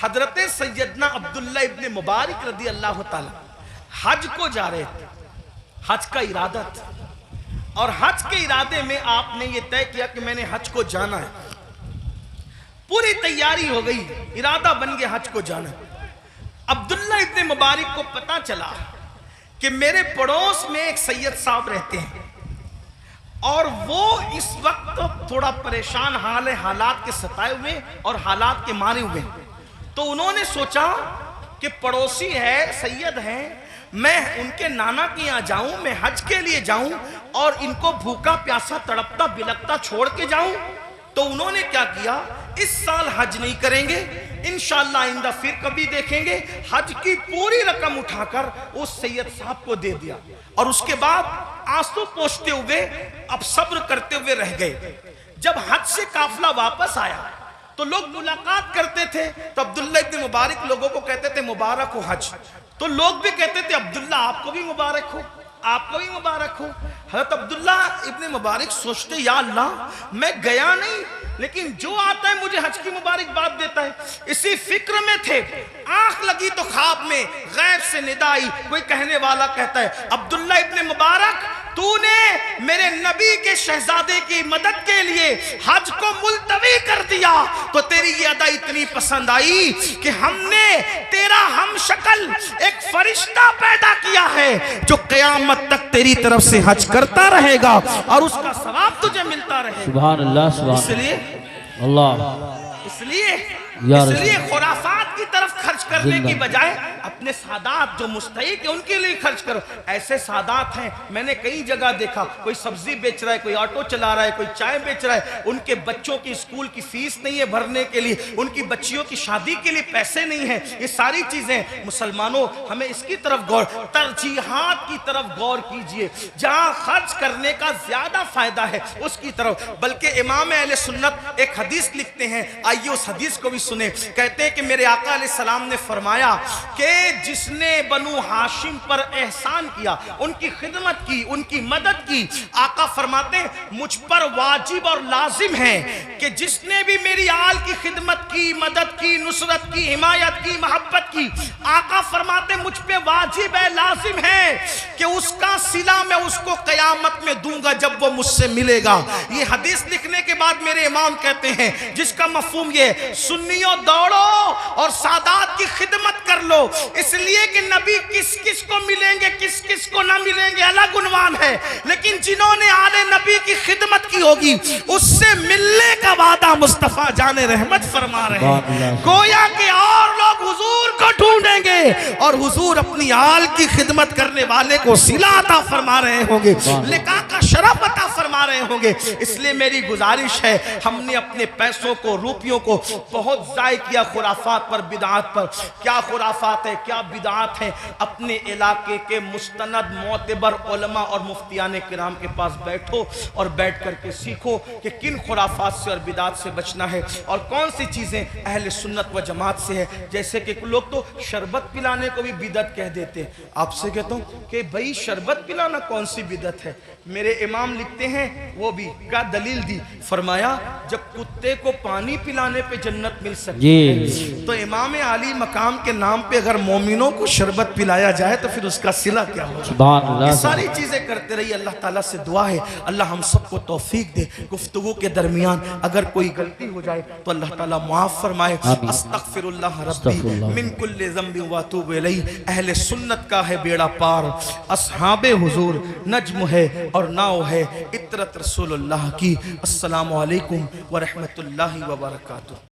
حضرت سیدنا عبداللہ ابن مبارک رضی اللہ تعالی حج کو جا رہے تھے, حج کا ارادہ تھا, اور حج کے ارادے میں آپ نے یہ طے کیا کہ میں نے حج کو جانا ہے. پوری تیاری ہو گئی, ارادہ بن گیا حج کو جانا. عبداللہ ابن مبارک کو پتا چلا کہ میرے پڑوس میں ایک سید صاحب رہتے ہیں اور وہ اس وقت تھوڑا پریشان حال ہے, حالات کے ستائے ہوئے اور حالات کے مارے ہوئے. تو انہوں نے سوچا کہ پڑوسی ہے, سید ہیں, میں ان کے نانا کے یہاں جاؤں, میں حج کے لیے جاؤں اور ان کو بھوکا پیاسا تڑپتا بلکتا چھوڑ کے جاؤں. تو انہوں نے کیا کیا, اس سال حج نہیں کریں گے, انشاءاللہ آئندہ پھر کبھی دیکھیں گے. حج کی پوری رقم اٹھا کر اس سید صاحب کو دے دیا اور اس کے بعد آنسو پوچھتے ہوئے اب صبر کرتے ہوئے رہ گئے. جب حج سے قافلہ واپس آیا تو لوگ ملاقات کرتے تھے تو عبداللہ ابن مبارک لوگوں کو کہتے تھے مبارک ہو حج. تو لوگ بھی کہتے تھے عبداللہ آپ کو بھی مبارک ہو, آپ کو بھی مبارک ہو. حضرت عبداللہ ابن مبارک سوچتے یا اللہ میں گیا نہیں لیکن جو آتا ہے مجھے حج کی مبارک بات دیتا ہے. اسی فکر میں تھے, آنکھ لگی تو خواب میں غیب سے ندا آئی, کوئی کہنے والا کہتا ہے عبداللہ ابن مبارک تو نے میرے نبی کے شہزادے کی مدد کے لیے حج کو ملتوی کر دیا تو تیری یہ ادا اتنی پسند آئی کہ ہم نے تیرا ہم شکل ایک فرشتہ پیدا کیا ہے جو قیامت تک تیری طرف سے حج کرتا رہے گا اور اس کا ثواب تجھے ملتا رہے گا. سبحان اللہ, سبحان اللہ. اس لیے خرافات کی طرف خرچ کرنے کی بجائے اپنے سادات جو مستحق ہیں ان کے لیے خرچ کرو. ایسے سادات ہیں, میں نے کئی جگہ دیکھا, کوئی سبزی بیچ رہا ہے, کوئی آٹو چلا رہا ہے, کوئی چائے بیچ رہا ہے, ان کے بچوں کی اسکول کی فیس نہیں ہے بھرنے کے لیے, ان کی بچیوں کی شادی کے لیے پیسے نہیں ہیں. یہ ساری چیزیں مسلمانوں ہمیں اس کی طرف غور, ترجیحات کی طرف غور کیجئے, جہاں خرچ کرنے کا زیادہ فائدہ ہے اس کی طرف. بلکہ امام اہل سنت ایک حدیث لکھتے ہیں, آئیے اس حدیث کو بھی سنیں. کہتے ہیں کہ میرے آقا علیہ السلام نے فرمایا کہ جس نے بنو ہاشم پر احسان کیا, ان کی خدمت کی, ان کی مدد کی, آقا فرماتے ہیں مجھ پر واجب اور لازم ہے کہ جس نے بھی میری آل کی خدمت کی, مدد کی, نصرت کی, حمایت کی, محبت کی, آقا فرماتے ہیں مجھ پہ واجب ہے, لازم ہے کہ اس کا صلہ میں اس کو قیامت میں دوں گا جب وہ مجھ سے ملے گا. یہ حدیث لکھنے کے بعد میرے امام کہتے ہیں جس کا مفہوم یہ, سنیوں دوڑو اور سادات کی خدمت کر لو, اس لیے کہ نبی کس کس کو ملیں گے کس کس کو نہ ملیں گے الگ عنوان ہے, لیکن جنہوں نے آل نبی کی خدمت کی ہوگی اس سے ملنے کا وعدہ مصطفیٰ جان رحمت فرما رہے ہیں. گویا کہ اور لوگ حضور کو ڈھونڈیں گے اور حضور اپنی آل کی خدمت کرنے والے کو صلہ عطا فرما رہے ہوں گے, لقاء کا شرف عطا فرما رہے ہوں گے. اس لیے میری گزارش ہے, ہم نے اپنے پیسوں کو, روپیوں کو بہت ضائع کیا خرافات پر, بدعات پر. کیا خرافات ہے, کیا بدعات ہیں, اپنے علاقے کے مستند معتبر علماء اور مفتیان کرام کے پاس بیٹھو اور بیٹھ کر کے سیکھو کہ کن خرافات سے اور بدعات سے بچنا ہے اور کون سی چیزیں اہل سنت و جماعت سے ہے. جیسے کہ لوگ تو شربت پلانے کو بھی بدعت کہہ دیتے ہیں. آپ سے کہتا ہوں کہ بھئی شربت پلانا کون سی بدعت ہے؟ میرے امام لکھتے ہیں, وہ بھی کیا دلیل دی, فرمایا جب کتے کو پانی پلانے پہ جنت مل سکتی ہے تو امام عالی مقام کے نام پہ اگر مومنوں کو شربت پلایا جائے تو پھر اس کا صلہ کیا ہوگا. یہ ساری چیزیں کرتے رہی. اللہ تعالیٰ سے دعا ہے اللہ ہم سب کو توفیق دے. گفتگو کے درمیان اگر کوئی غلطی ہو جائے تو اللہ تعالیٰ معاف فرمائے. استغفر اللہ ربی من کل ذنب واتوب الیہ. اہل سنت کا ہے بیڑا پار, اصحاب حضور نجم ہے اور ناؤ ہے عطرت رسول اللہ کی. السلام علیکم ورحمۃ اللہ وبرکاتہ.